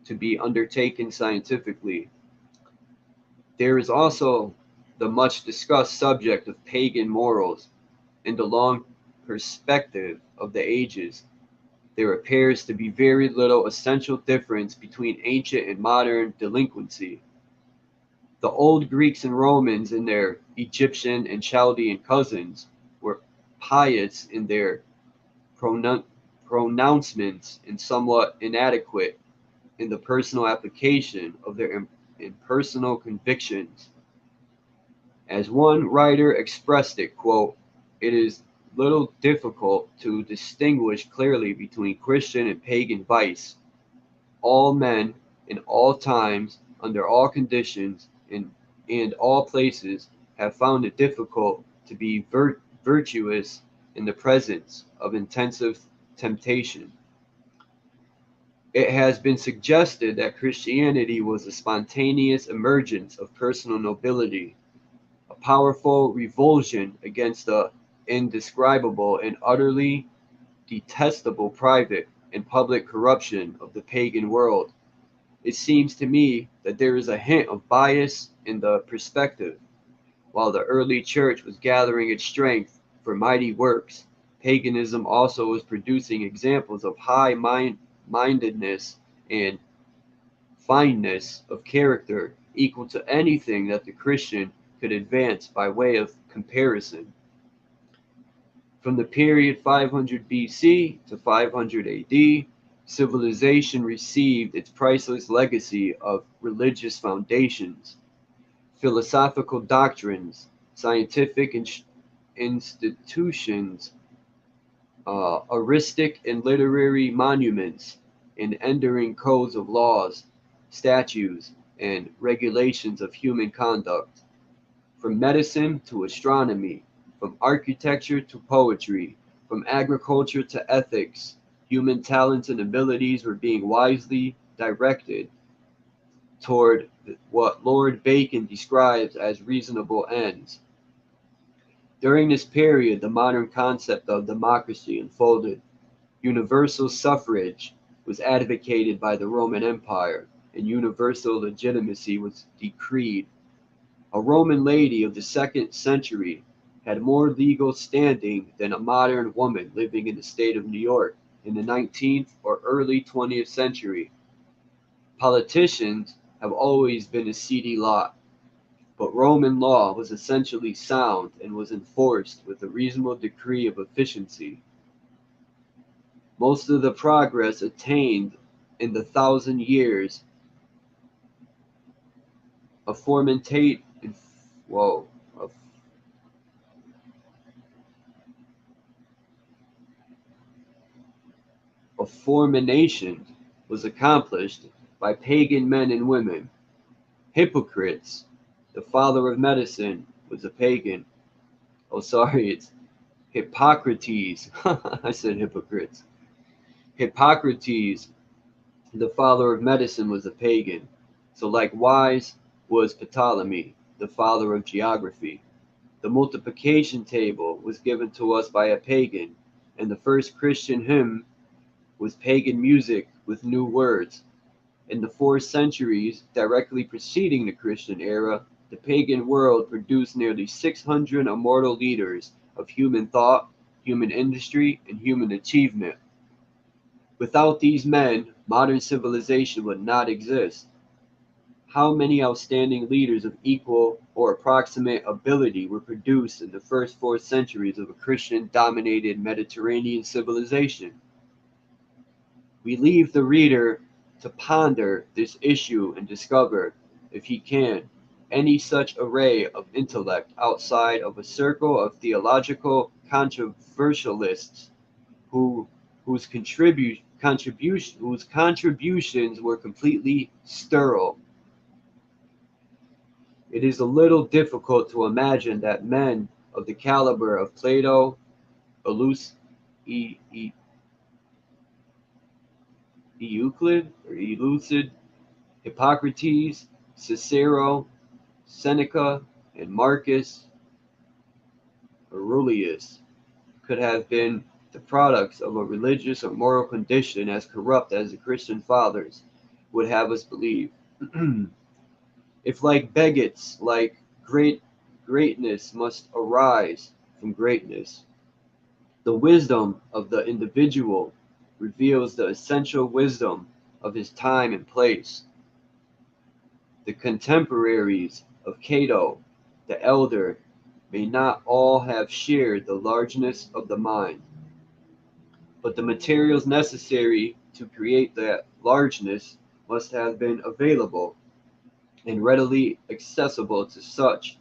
to be undertaken scientifically. There is also the much discussed subject of pagan morals. In the long perspective of the ages, there appears to be very little essential difference between ancient and modern delinquency. The old Greeks and Romans and their Egyptian and Chaldean cousins were pious in their pronouncements and somewhat inadequate in the personal application of their impersonal convictions. As one writer expressed it, quote, "It is little difficult to distinguish clearly between Christian and pagan vice. All men, in all times, under all conditions, and all places, have found it difficult to be virtuous in the presence of intensive temptation." It has been suggested that Christianity was a spontaneous emergence of personal nobility, a powerful revulsion against the indescribable and utterly detestable private and public corruption of the pagan world. It seems to me that there is a hint of bias in the perspective. While the early church was gathering its strength for mighty works, paganism also was producing examples of high-mindedness and fineness of character equal to anything that the Christian could advance by way of comparison. From the period 500 BC to 500 AD, civilization received its priceless legacy of religious foundations, philosophical doctrines, scientific institutions, artistic and literary monuments, and enduring codes of laws, statutes, and regulations of human conduct. From medicine to astronomy, from architecture to poetry, from agriculture to ethics, human talents and abilities were being wisely directed toward what Lord Bacon describes as reasonable ends. During this period, the modern concept of democracy unfolded. Universal suffrage was advocated by the Roman Empire, and universal legitimacy was decreed. A Roman lady of the 2nd century had more legal standing than a modern woman living in the state of New York in the 19th or early 20th century. Politicians have always been a seedy lot, but Roman law was essentially sound and was enforced with a reasonable degree of efficiency. Most of the progress attained in the 1,000 years of formation was accomplished by pagan men and women. Hippocrates, the father of medicine, was a pagan. Oh, sorry, it's Hippocrates. I said Hippocrates. Hippocrates, the father of medicine, was a pagan. So likewise was Ptolemy, the father of geography. The multiplication table was given to us by a pagan, and the first Christian hymn was pagan music with new words. In the 4 centuries directly preceding the Christian era, the pagan world produced nearly 600 immortal leaders of human thought, human industry, and human achievement. Without these men, modern civilization would not exist. How many outstanding leaders of equal or approximate ability were produced in the first 4 centuries of a Christian-dominated Mediterranean civilization? We leave the reader to ponder this issue and discover, if he can, any such array of intellect outside of a circle of theological controversialists whose contributions were completely sterile. It is a little difficult to imagine that men of the caliber of Plato, Euclid, Hippocrates, Cicero, Seneca, and Marcus Aurelius could have been the products of a religious or moral condition as corrupt as the Christian fathers would have us believe. If, like Beggets, greatness must arise from greatness, the wisdom of the individual reveals the essential wisdom of his time and place. The contemporaries of Cato the Elder may not all have shared the largeness of the mind, but the materials necessary to create that largeness must have been available and readily accessible to such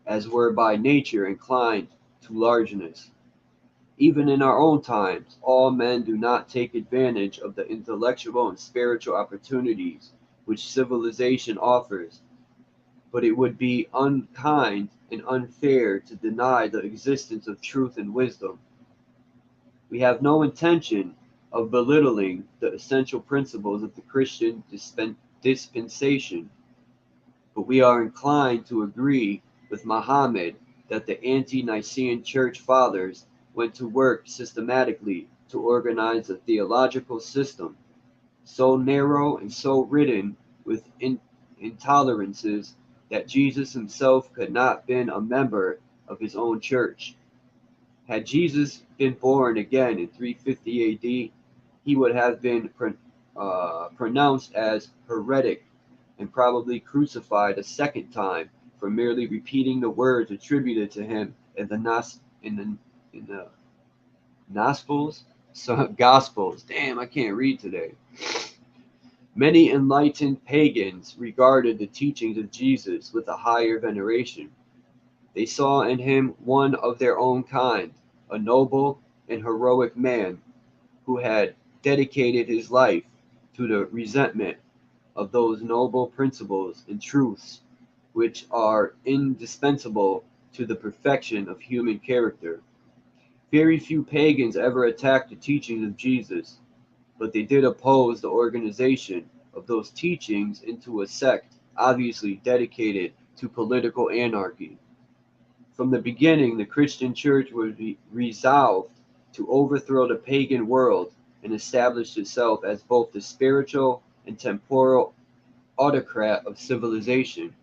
as were by nature inclined to largeness. Even in our own times, all men do not take advantage of the intellectual and spiritual opportunities which civilization offers, but it would be unkind and unfair to deny the existence of truth and wisdom. We have no intention of belittling the essential principles of the Christian dispensation, but we are inclined to agree with Muhammad that the ante-Nicene Church Fathers went to work systematically to organize a theological system so narrow and so ridden with intolerances that Jesus himself could not have been a member of his own church. Had Jesus been born again in 350 AD, he would have been pronounced as heretic and probably crucified a second time for merely repeating the words attributed to him in the Gospels. Damn, I can't read today. Many enlightened pagans regarded the teachings of Jesus with a higher veneration. They saw in him one of their own kind, a noble and heroic man who had dedicated his life to the resentment of those noble principles and truths which are indispensable to the perfection of human character. Very few pagans ever attacked the teachings of Jesus, but they did oppose the organization of those teachings into a sect obviously dedicated to political anarchy. From the beginning, the Christian church was resolved to overthrow the pagan world and establish itself as both the spiritual and temporal autocrat of civilization.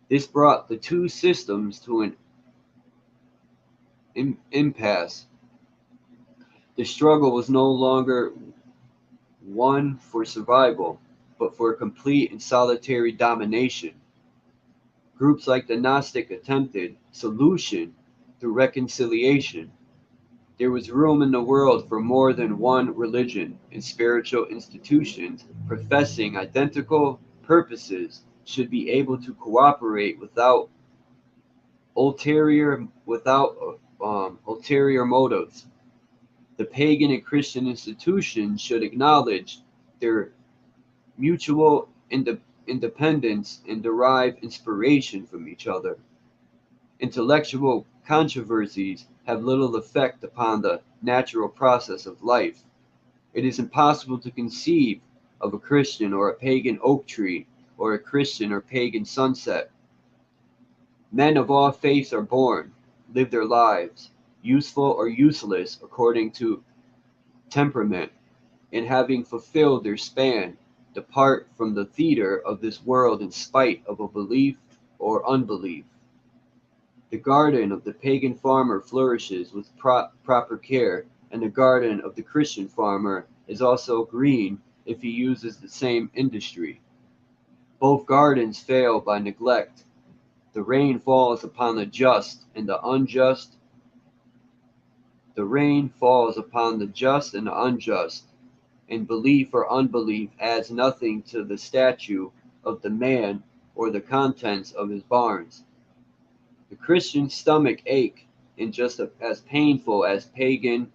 This brought the two systems to an impasse. The struggle was no longer one for survival, but for complete and solitary domination. Groups like the Gnostic attempted solution through reconciliation. There was room in the world for more than one religion, and spiritual institutions professing identical purposes should be able to cooperate without ulterior motives. The pagan and Christian institutions should acknowledge their mutual independence and derive inspiration from each other. Intellectual controversies have little effect upon the natural process of life. It is impossible to conceive of a Christian or a pagan oak tree, or a Christian or pagan sunset. Men of all faiths are born, live their lives, useful or useless according to temperament, and having fulfilled their span, depart from the theater of this world in spite of a belief or unbelief. The garden of the pagan farmer flourishes with proper care, and the garden of the Christian farmer is also green if he uses the same industry. Both gardens fail by neglect. The rain falls upon the just and the unjust. The rain falls upon the just and the unjust, and belief or unbelief adds nothing to the statue of the man or the contents of his barns. The Christian's stomach ache and just as painful as pagan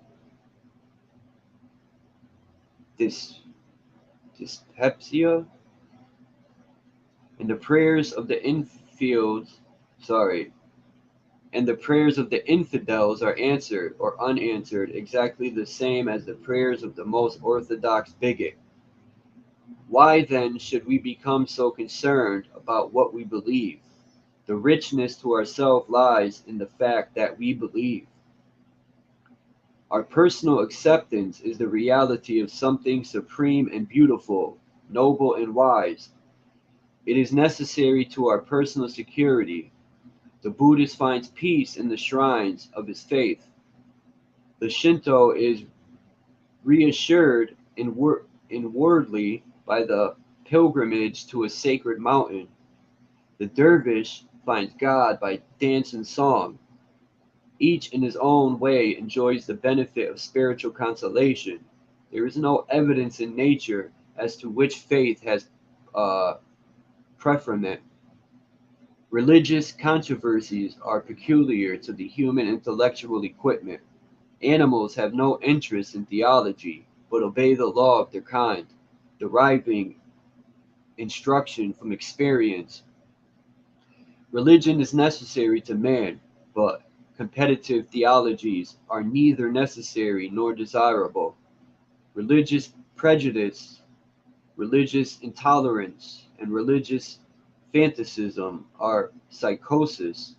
dyspepsia, and the prayers of the infidels are answered or unanswered exactly the same as the prayers of the most orthodox bigot. Why then should we become so concerned about what we believe? The richness to ourselves lies in the fact that we believe. Our personal acceptance is the reality of something supreme and beautiful, noble and wise. It is necessary to our personal security. The Buddhist finds peace in the shrines of his faith. The Shinto is reassured inwardly by the pilgrimage to a sacred mountain. The dervish finds God by dance and song. Each in his own way enjoys the benefit of spiritual consolation. There is no evidence in nature as to which faith has preferment. Religious controversies are peculiar to the human intellectual equipment. Animals have no interest in theology, but obey the law of their kind, deriving instruction from experience. Religion is necessary to man, but competitive theologies are neither necessary nor desirable. Religious prejudice, religious intolerance, and religious fanaticism are psychosis.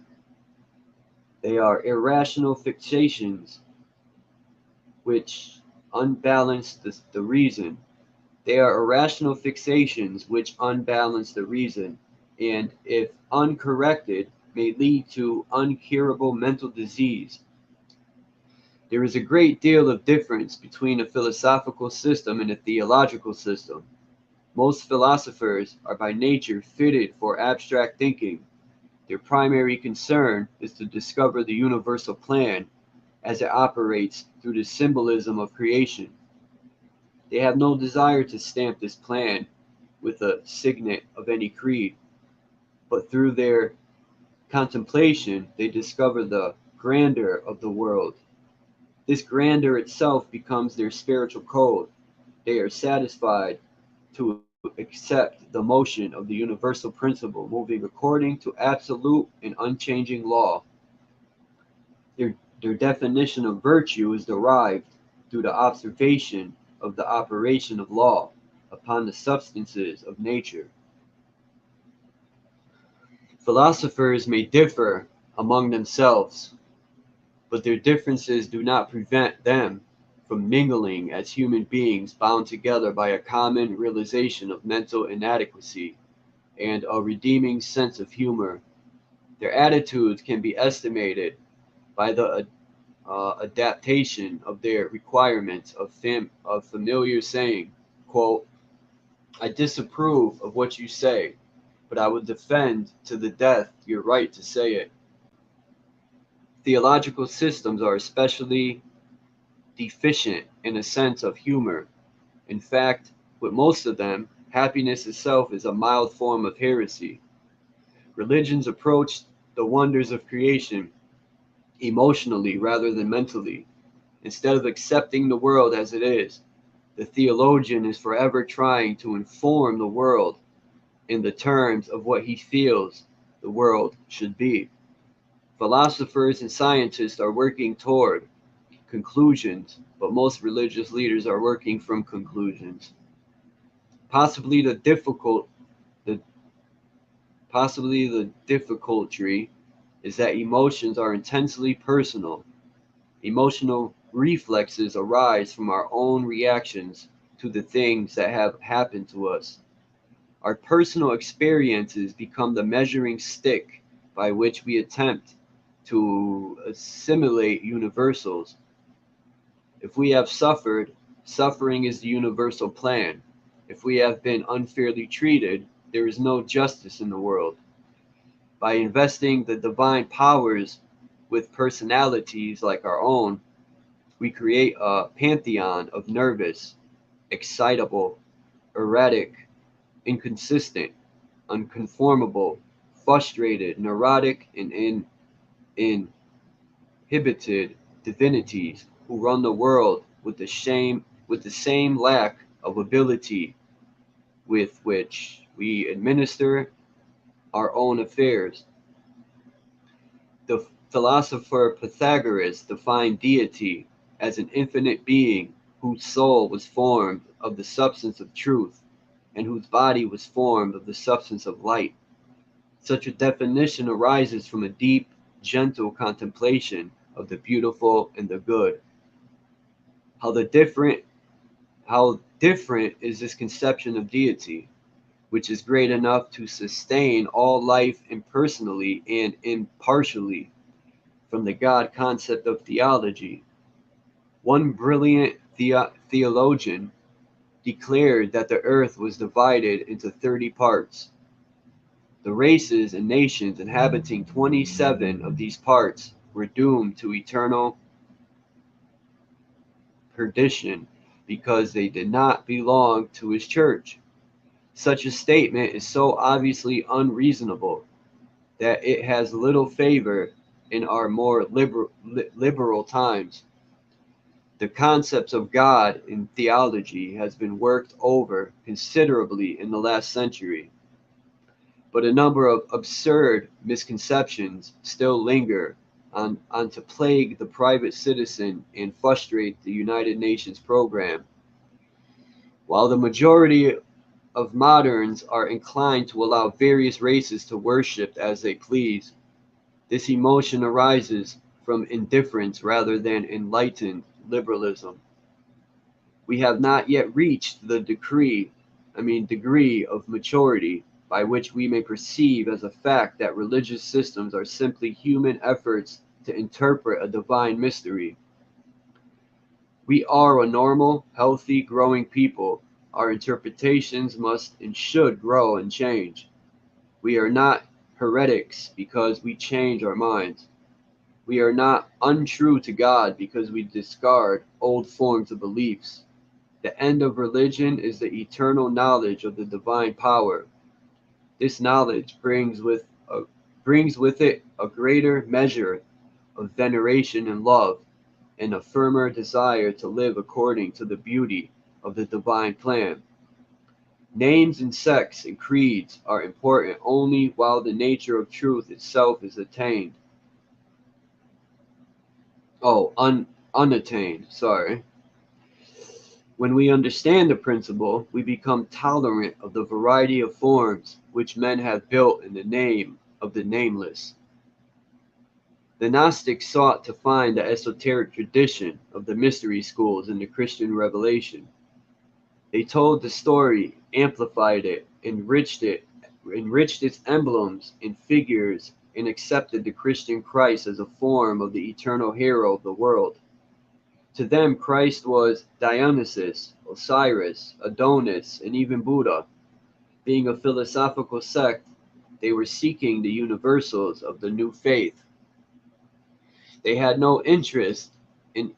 They are irrational fixations which unbalance the reason. They are irrational fixations which unbalance the reason, and if uncorrected, may lead to incurable mental disease. There is a great deal of difference between a philosophical system and a theological system. Most philosophers are by nature fitted for abstract thinking. Their primary concern is to discover the universal plan as it operates through the symbolism of creation. They have no desire to stamp this plan with a signet of any creed, but through their contemplation they discover the grandeur of the world. This grandeur itself becomes their spiritual code. They are satisfied to accept the motion of the universal principle moving according to absolute and unchanging law. Their definition of virtue is derived through the observation of the operation of law upon the substances of nature. Philosophers may differ among themselves, but their differences do not prevent them from mingling as human beings bound together by a common realization of mental inadequacy and a redeeming sense of humor. Their attitudes can be estimated by the adaptation of their requirements of familiar saying, quote, "I disapprove of what you say, but I will defend to the death your right to say it." Theological systems are especially deficient in a sense of humor. In fact, with most of them, happiness itself is a mild form of heresy. Religions approach the wonders of creation emotionally rather than mentally. Instead of accepting the world as it is, the theologian is forever trying to inform the world in the terms of what he feels the world should be. Philosophers and scientists are working toward conclusions, but most religious leaders are working from conclusions. Possibly the difficulty is that emotions are intensely personal. Emotional reflexes arise from our own reactions to the things that have happened to us. Our personal experiences become the measuring stick by which we attempt to assimilate universals. If we have suffered, suffering is the universal plan. If we have been unfairly treated, there is no justice in the world. By investing the divine powers with personalities like our own, we create a pantheon of nervous, excitable, erratic, inconsistent, unconformable, frustrated, neurotic, and inhibited divinities who run the world with the same lack of ability with which we administer our own affairs. The philosopher Pythagoras defined deity as an infinite being whose soul was formed of the substance of truth and whose body was formed of the substance of light. Such a definition arises from a deep, gentle contemplation of the beautiful and the good. How different is this conception of deity, which is great enough to sustain all life impersonally and impartially, from the God concept of theology. One brilliant theologian declared that the earth was divided into 30 parts. The races and nations inhabiting 27 of these parts were doomed to eternal perdition because they did not belong to his church. Such a statement is so obviously unreasonable that it has little favor in our more liberal times. The concepts of God in theology has been worked over considerably in the last century, but a number of absurd misconceptions still linger on to plague the private citizen and frustrate the United Nations program. While the majority of moderns are inclined to allow various races to worship as they please, this emotion arises from indifference rather than enlightened liberalism. We have not yet reached the degree of maturity by which we may perceive as a fact that religious systems are simply human efforts to interpret a divine mystery. We are a normal, healthy, growing people. Our interpretations must and should grow and change. We are not heretics because we change our minds. We are not untrue to God because we discard old forms of beliefs. The end of religion is the eternal knowledge of the divine power. This knowledge brings with it a greater measure of veneration and love, and a firmer desire to live according to the beauty of the divine plan. Names and sects and creeds are important only while the nature of truth itself is attained. Unattained, sorry. When we understand the principle, we become tolerant of the variety of forms which men have built in the name of the nameless. The Gnostics sought to find the esoteric tradition of the mystery schools in the Christian revelation. They told the story, amplified it, enriched its emblems and figures, and accepted the Christian Christ as a form of the eternal hero of the world. To them, Christ was Dionysus, Osiris, Adonis, and even Buddha. Being a philosophical sect, they were seeking the universals of the new faith. They had no interest in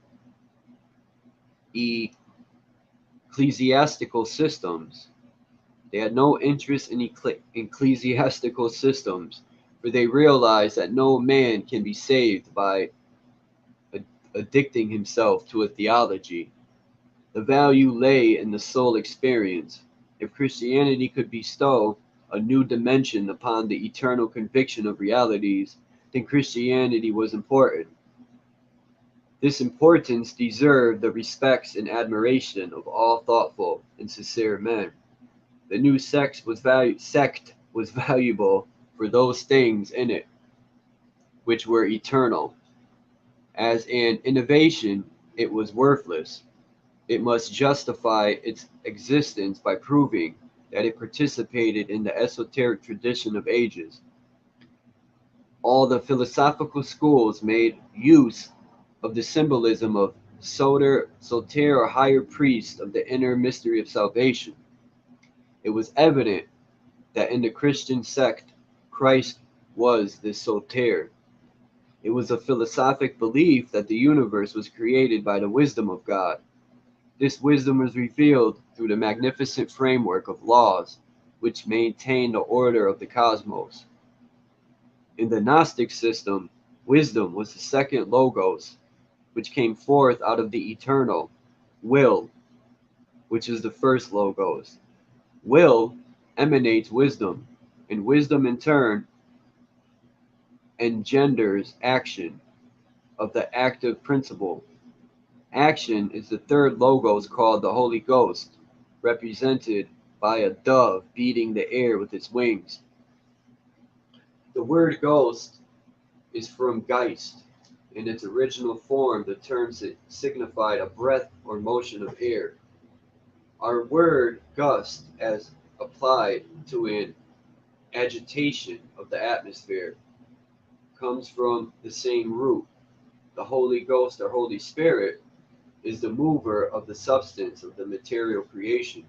ecclesiastical systems. Ecclesiastical systems, for they realized that no man can be saved by addicting himself to a theology. The value lay in the soul experience. If Christianity could bestow a new dimension upon the eternal conviction of realities, then Christianity was important. This importance deserved the respects and admiration of all thoughtful and sincere men. The new sect was valuable for those things in it which were eternal. As an innovation, it was worthless. It must justify its existence by proving that it participated in the esoteric tradition of ages. All the philosophical schools made use of the symbolism of Soter or higher priest of the inner mystery of salvation. It was evident that in the Christian sect, Christ was the soter. It was a philosophic belief that the universe was created by the wisdom of God. This wisdom was revealed through the magnificent framework of laws which maintain the order of the cosmos. In the Gnostic system, wisdom was the second logos, which came forth out of the eternal will, which is the first logos. Will emanates wisdom, and wisdom in turn engenders action of the active principle. Action is the third logos called the Holy Ghost, represented by a dove beating the air with its wings. The word ghost is from Geist. In its original form, the term signified a breath or motion of air. Our word gust, as applied to an agitation of the atmosphere, comes from the same root. The Holy Ghost or Holy Spirit is the mover of the substance of the material creation.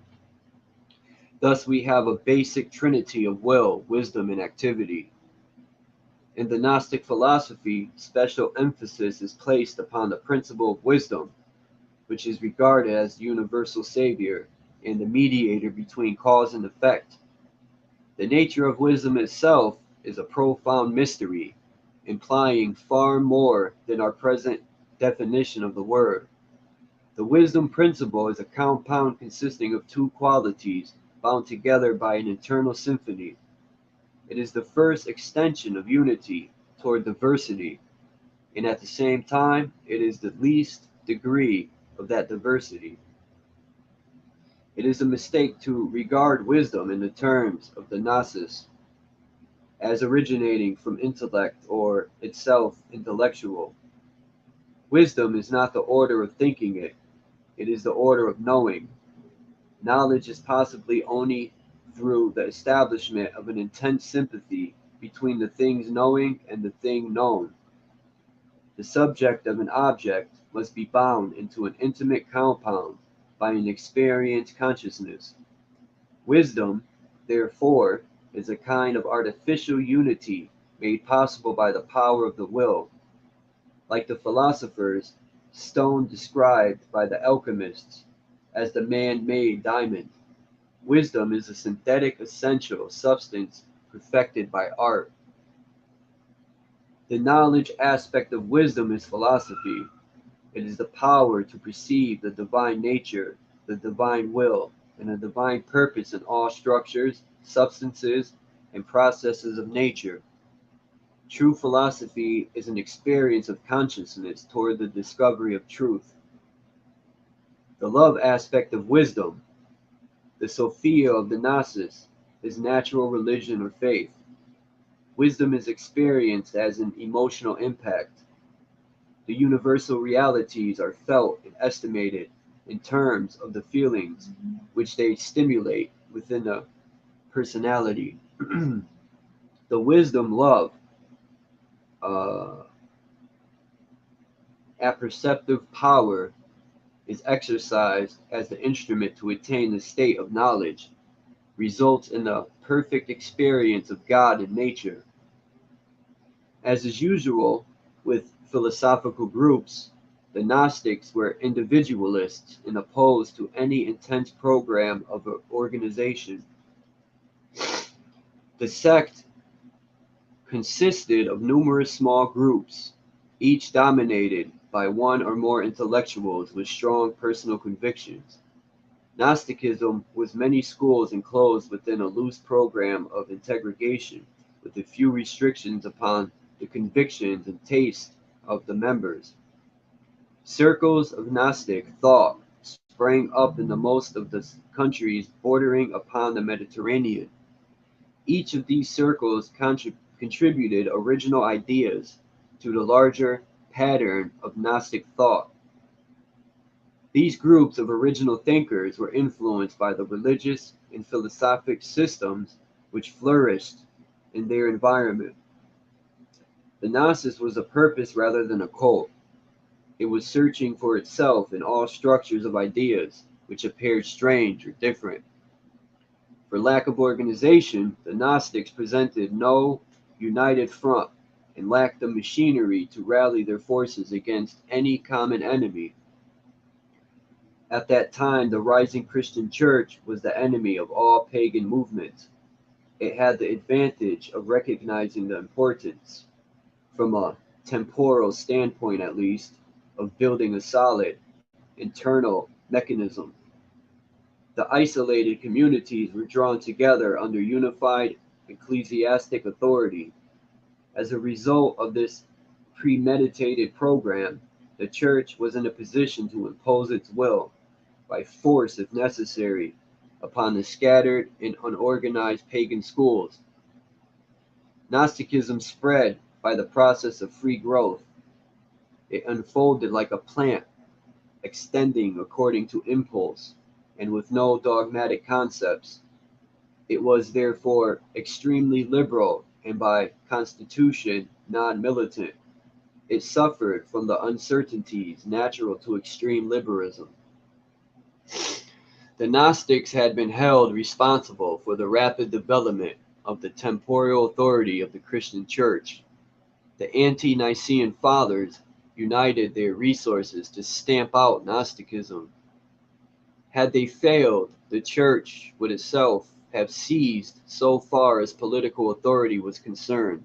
Thus we have a basic trinity of will, wisdom, and activity. In the Gnostic philosophy, special emphasis is placed upon the principle of wisdom, which is regarded as the universal savior and the mediator between cause and effect. The nature of wisdom itself is a profound mystery, implying far more than our present definition of the word. The wisdom principle is a compound consisting of two qualities bound together by an internal symphony. It is the first extension of unity toward diversity, and at the same time, it is the least degree of that diversity. It is a mistake to regard wisdom in the terms of the gnosis as originating from intellect or itself intellectual. Wisdom is not the order of thinking it, it is the order of knowing. Knowledge is possibly only through the establishment of an intense sympathy between the things knowing and the thing known. The subject of an object must be bound into an intimate compound by an experienced consciousness. Wisdom, therefore, is a kind of artificial unity made possible by the power of the will. Like the philosophers, stone described by the alchemists as the man-made diamond. Wisdom is a synthetic essential substance perfected by art. The knowledge aspect of wisdom is philosophy. It is the power to perceive the divine nature, the divine will, and the divine purpose in all structures, substances, and processes of nature. True philosophy is an experience of consciousness toward the discovery of truth. The love aspect of wisdom, the Sophia of the Gnosis, is natural religion or faith. Wisdom is experienced as an emotional impact. The universal realities are felt and estimated in terms of the feelings which they stimulate within the personality. The wisdom love, apperceptive power, is exercised as the instrument to attain the state of knowledge, results in the perfect experience of God and nature. As is usual with philosophical groups, the Gnostics were individualists and opposed to any intense program of organization. The sect consisted of numerous small groups, each dominated by one or more intellectuals with strong personal convictions. Gnosticism was many schools enclosed within a loose program of integration, with a few restrictions upon the convictions and tastes of the members. Circles of Gnostic thought sprang up in the most of the countries bordering upon the Mediterranean. Each of these circles contributed original ideas to the larger pattern of Gnostic thought. These groups of original thinkers were influenced by the religious and philosophic systems which flourished in their environment. The Gnosis was a purpose rather than a cult. It was searching for itself in all structures of ideas which appeared strange or different. For lack of organization, the Gnostics presented no united front and lacked the machinery to rally their forces against any common enemy. At that time, the rising Christian church was the enemy of all pagan movements. It had the advantage of recognizing the importance, from a temporal standpoint at least, of building a solid internal mechanism. The isolated communities were drawn together under unified ecclesiastic authority. As a result of this premeditated program, the church was in a position to impose its will, by force if necessary, upon the scattered and unorganized pagan schools. Gnosticism spread by the process of free growth. It unfolded like a plant, extending according to impulse, and with no dogmatic concepts. It was therefore extremely liberal and by constitution non-militant. It suffered from the uncertainties natural to extreme liberalism. The Gnostics had been held responsible for the rapid development of the temporal authority of the Christian Church. The ante-Nicene Fathers united their resources to stamp out Gnosticism. Had they failed, the Church would itself have ceased so far as political authority was concerned.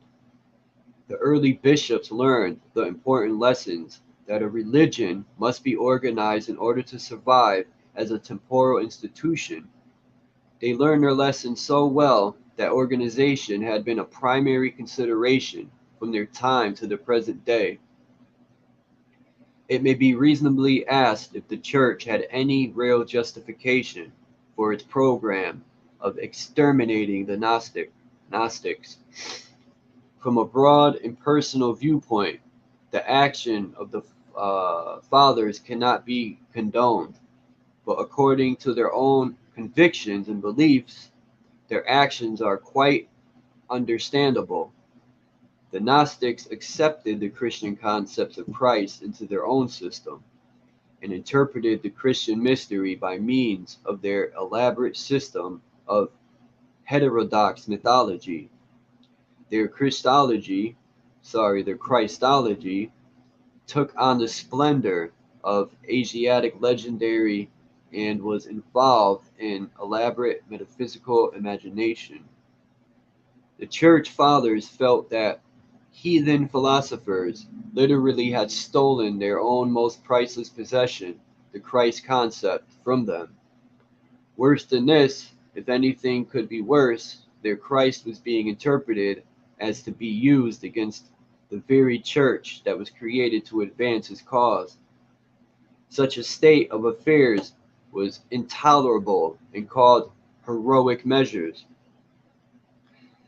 The early bishops learned the important lessons that a religion must be organized in order to survive as a temporal institution. They learned their lessons so well that organization had been a primary consideration from their time to the present day. It may be reasonably asked if the Church had any real justification for its program of exterminating the Gnostics. From a broad impersonal viewpoint, the action of the fathers cannot be condoned, but according to their own convictions and beliefs, their actions are quite understandable. The Gnostics accepted the Christian concepts of Christ into their own system and interpreted the Christian mystery by means of their elaborate system of heterodox mythology. Their Christology took on the splendor of Asiatic legendary and was involved in elaborate metaphysical imagination. The Church Fathers felt that heathen philosophers literally had stolen their own most priceless possession, the Christ concept, from them. Worse than this, if anything could be worse, their Christ was being interpreted as to be used against the very church that was created to advance his cause. Such a state of affairs was intolerable and called heroic measures.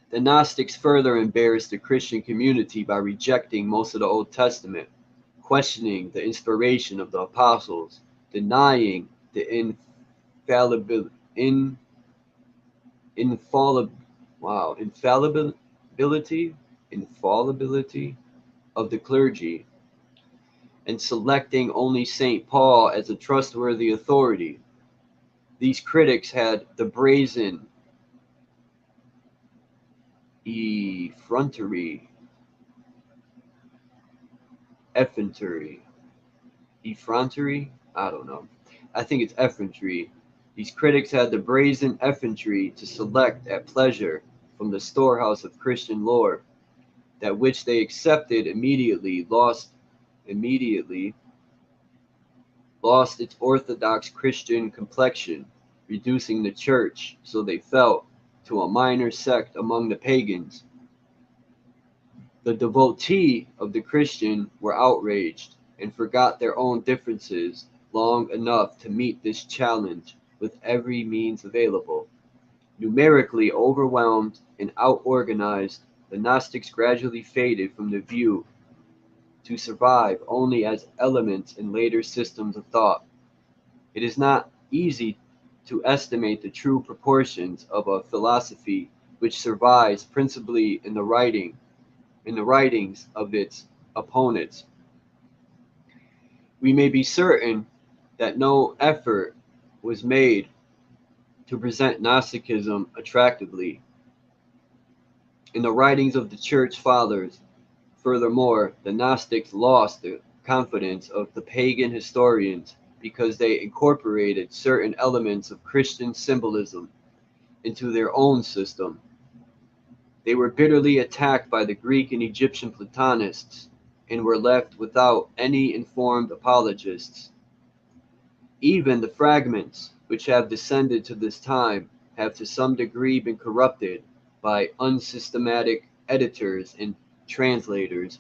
The Gnostics further embarrassed the Christian community by rejecting most of the Old Testament, questioning the inspiration of the apostles, denying the infallibility of the clergy, and selecting only St. Paul as a trustworthy authority. These critics had the brazen effrontery. I don't know. I think it's effrontery. These critics had the brazen effrontery to select at pleasure from the storehouse of Christian lore, that which they accepted immediately lost its orthodox Christian complexion, reducing the church, so they felt, to a minor sect among the pagans. The devotee of the Christian were outraged and forgot their own differences long enough to meet this challenge with every means available. Numerically overwhelmed and out-organized, the Gnostics gradually faded from the view, to survive only as elements in later systems of thought. It is not easy to estimate the true proportions of a philosophy which survives principally in the writings of its opponents. We may be certain that no effort was made to present Gnosticism attractively. In the writings of the Church Fathers, furthermore, the Gnostics lost the confidence of the pagan historians because they incorporated certain elements of Christian symbolism into their own system. They were bitterly attacked by the Greek and Egyptian Platonists and were left without any informed apologists. Even the fragments which have descended to this time have to some degree been corrupted by unsystematic editors and translators.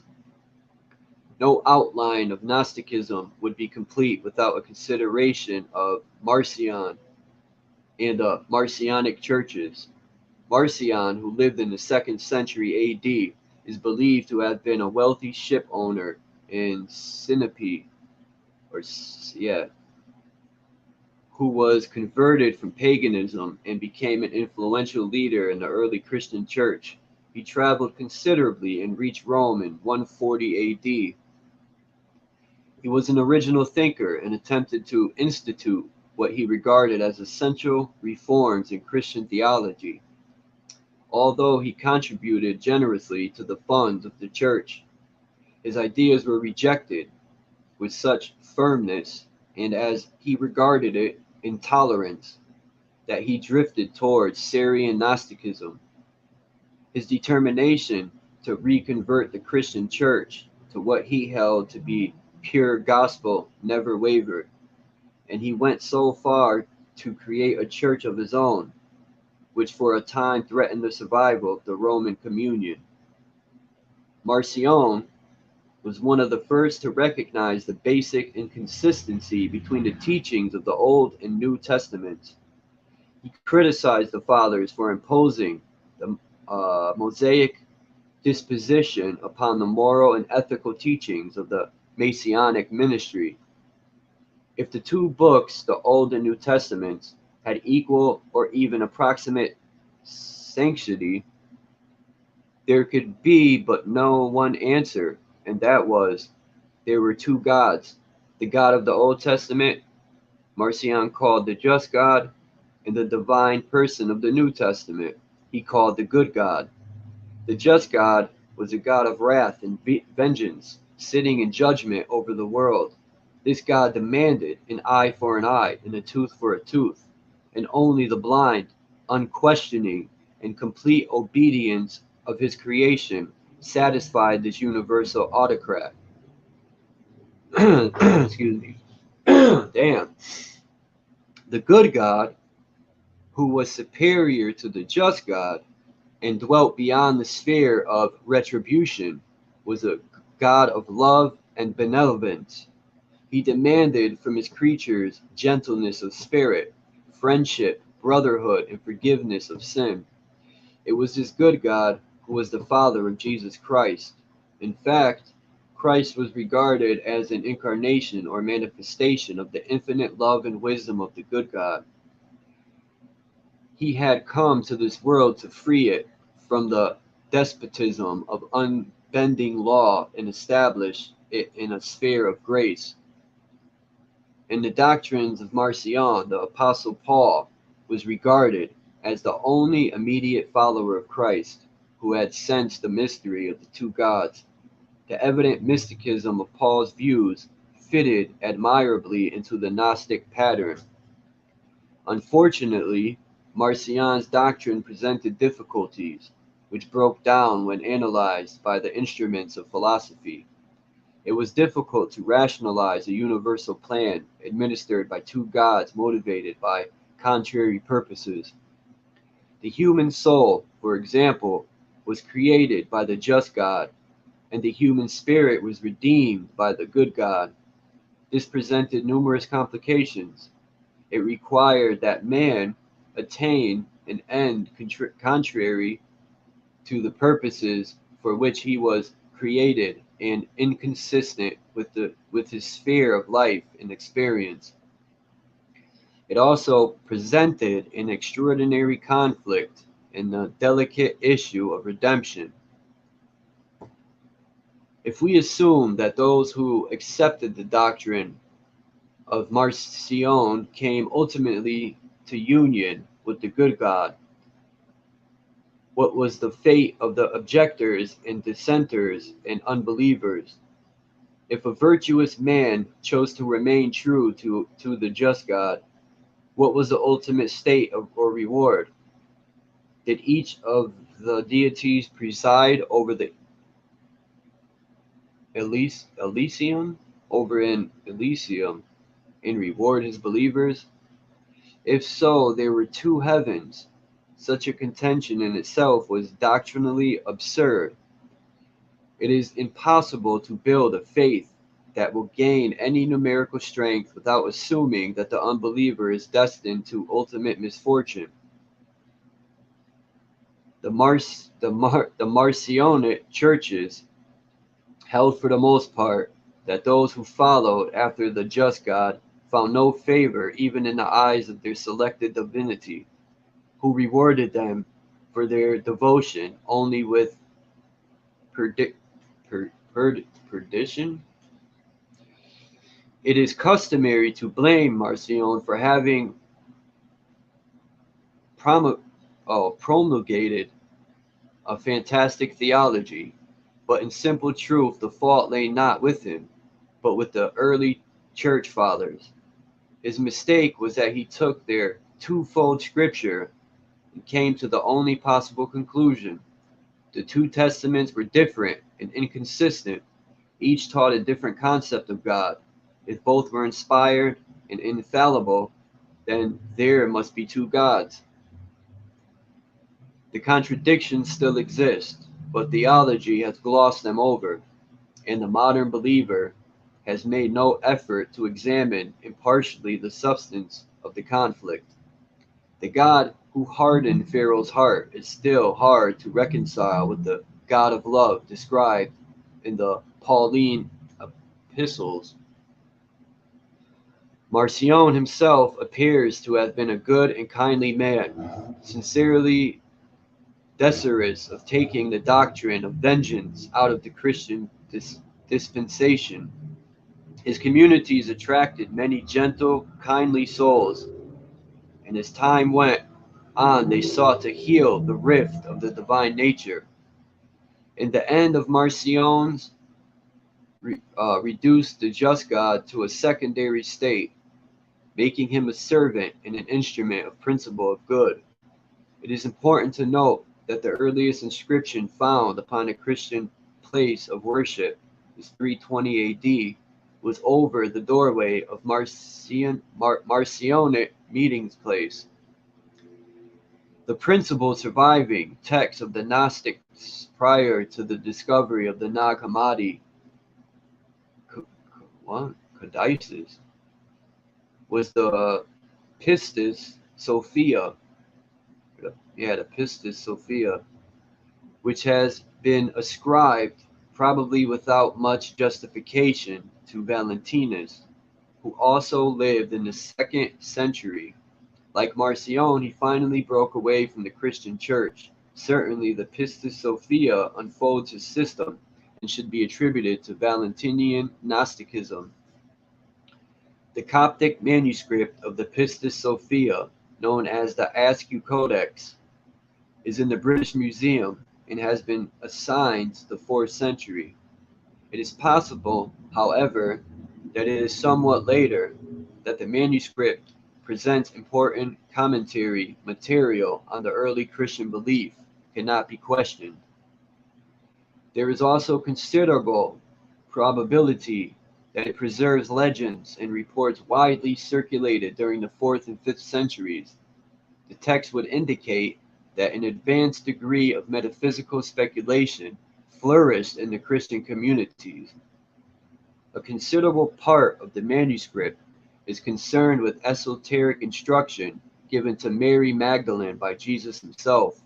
No outline of Gnosticism would be complete without a consideration of Marcion and the Marcionic churches. Marcion, who lived in the 2nd century AD, is believed to have been a wealthy ship owner in Sinope, who was converted from paganism and became an influential leader in the early Christian church. He traveled considerably and reached Rome in 140 AD. He was an original thinker and attempted to institute what he regarded as essential reforms in Christian theology. Although he contributed generously to the funds of the church, his ideas were rejected with such firmness, and as he regarded it, intolerance, that he drifted towards Syrian Gnosticism. His determination to reconvert the Christian church to what he held to be pure gospel never wavered, and he went so far to create a church of his own, which for a time threatened the survival of the Roman communion. Marcion was one of the first to recognize the basic inconsistency between the teachings of the Old and New Testaments. He criticized the Fathers for imposing the Mosaic disposition upon the moral and ethical teachings of the Messianic ministry. If the two books, the Old and New Testaments, had equal or even approximate sanctity, there could be but no one answer, and that was, there were two gods. The God of the Old Testament, Marcion called the just God, and the divine person of the New Testament, he called the good God. The just God was a God of wrath and vengeance, sitting in judgment over the world. This God demanded an eye for an eye and a tooth for a tooth, and only the blind, unquestioning, and complete obedience of his creation satisfied this universal autocrat. Excuse me. Damn. The good God, who was superior to the just God and dwelt beyond the sphere of retribution, was a God of love and benevolence. He demanded from his creatures gentleness of spirit, friendship, brotherhood, and forgiveness of sin. It was this good God who was the Father of Jesus Christ. In fact, Christ was regarded as an incarnation or manifestation of the infinite love and wisdom of the good God. He had come to this world to free it from the despotism of unbending law and establish it in a sphere of grace. In the doctrines of Marcion, the Apostle Paul was regarded as the only immediate follower of Christ who had sensed the mystery of the two gods. The evident mysticism of Paul's views fitted admirably into the Gnostic pattern. Unfortunately, Marcion's doctrine presented difficulties, which broke down when analyzed by the instruments of philosophy. It was difficult to rationalize a universal plan administered by two gods motivated by contrary purposes. The human soul, for example, was created by the just God, and the human spirit was redeemed by the good God. This presented numerous complications. It required that man attain an end contrary to the purposes for which he was created and inconsistent with his sphere of life and experience. It also presented an extraordinary conflict in the delicate issue of redemption. If we assume that those who accepted the doctrine of Marcion came ultimately to union with the good God? What was the fate of the objectors and dissenters and unbelievers? If a virtuous man chose to remain true to the just God, what was the ultimate state or reward? Did each of the deities preside over the Elysium, over in Elysium, and reward his believers? If so, there were two heavens. Such a contention in itself was doctrinally absurd. It is impossible to build a faith that will gain any numerical strength without assuming that the unbeliever is destined to ultimate misfortune. The Marcionic churches held for the most part that those who followed after the just God found no favor even in the eyes of their selected divinity, who rewarded them for their devotion only with perdition. It is customary to blame Marcion for having promulgated a fantastic theology, but in simple truth the fault lay not with him, but with the early church fathers. His mistake was that he took their twofold scripture and came to the only possible conclusion. The two testaments were different and inconsistent. Each taught a different concept of God. If both were inspired and infallible, then there must be two gods. The contradictions still exist, but theology has glossed them over, and the modern believer has made no effort to examine impartially the substance of the conflict. The God who hardened Pharaoh's heart is still hard to reconcile with the God of love described in the Pauline epistles. Marcion himself appears to have been a good and kindly man, sincerely desirous of taking the doctrine of vengeance out of the Christian dispensation. His communities attracted many gentle, kindly souls, and as time went on, they sought to heal the rift of the divine nature. In the end of Marcion's reduced the just God to a secondary state, making him a servant and an instrument of principle of good. It is important to note that the earliest inscription found upon a Christian place of worship is 320 AD, was over the doorway of Marcionic meeting place. The principal surviving text of the Gnostics prior to the discovery of the Nag Hammadi codices was the Pistis Sophia. The Pistis Sophia, which has been ascribed, probably without much justification, to Valentinus, who also lived in the 2nd century. Like Marcion, he finally broke away from the Christian church. Certainly the Pistis Sophia unfolds his system and should be attributed to Valentinian Gnosticism. The Coptic manuscript of the Pistis Sophia, known as the Askew Codex, is in the British Museum and has been assigned to the 4th century. It is possible, however, that it is somewhat later, that the manuscript presents important commentary material on the early Christian belief cannot be questioned. There is also considerable probability that it preserves legends and reports widely circulated during the 4th and 5th centuries. The text would indicate that an advanced degree of metaphysical speculation flourished in the Christian communities. A considerable part of the manuscript is concerned with esoteric instruction given to Mary Magdalene by Jesus himself.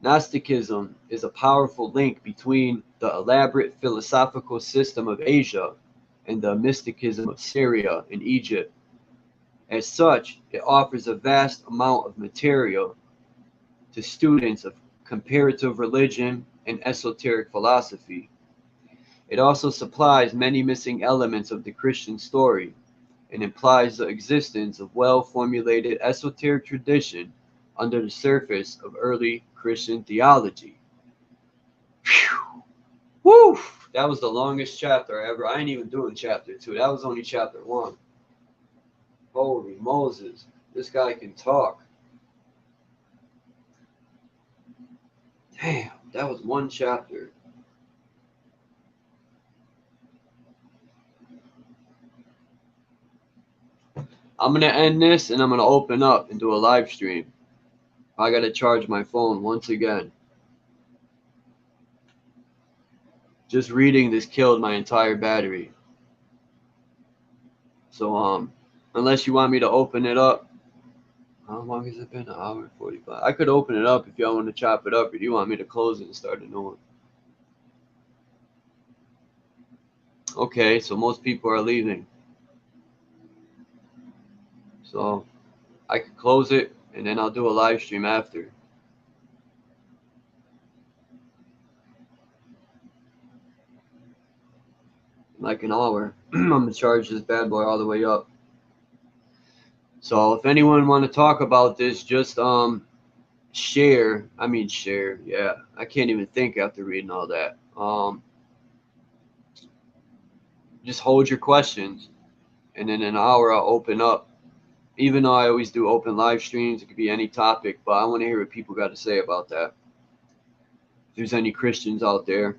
Gnosticism is a powerful link between the elaborate philosophical system of Asia and the mysticism of Syria and Egypt. As such, it offers a vast amount of material to students of comparative religion and esoteric philosophy. It also supplies many missing elements of the Christian story. and implies the existence of well-formulated esoteric tradition under the surface of early Christian theology. Phew. Woo! That was the longest chapter ever. I ain't even doing chapter 2. That was only chapter 1. Holy Moses. This guy can talk. Damn, that was one chapter. I'm going to end this and I'm going to open up and do a live stream. I got to charge my phone once again. Just reading this killed my entire battery. So, unless you want me to open it up. How long has it been? An hour and 45. I could open it up if y'all want to chop it up, or do you want me to close it and start a new one? Okay, so most people are leaving. So I could close it and then I'll do a live stream after. Like an hour. I'm gonna charge this bad boy all the way up. So if anyone want to talk about this, just share. Yeah, I can't even think after reading all that. Just hold your questions, and in an hour I'll open up. Even though I always do open live streams, it could be any topic, but I want to hear what people got to say about that. If there's any Christians out there.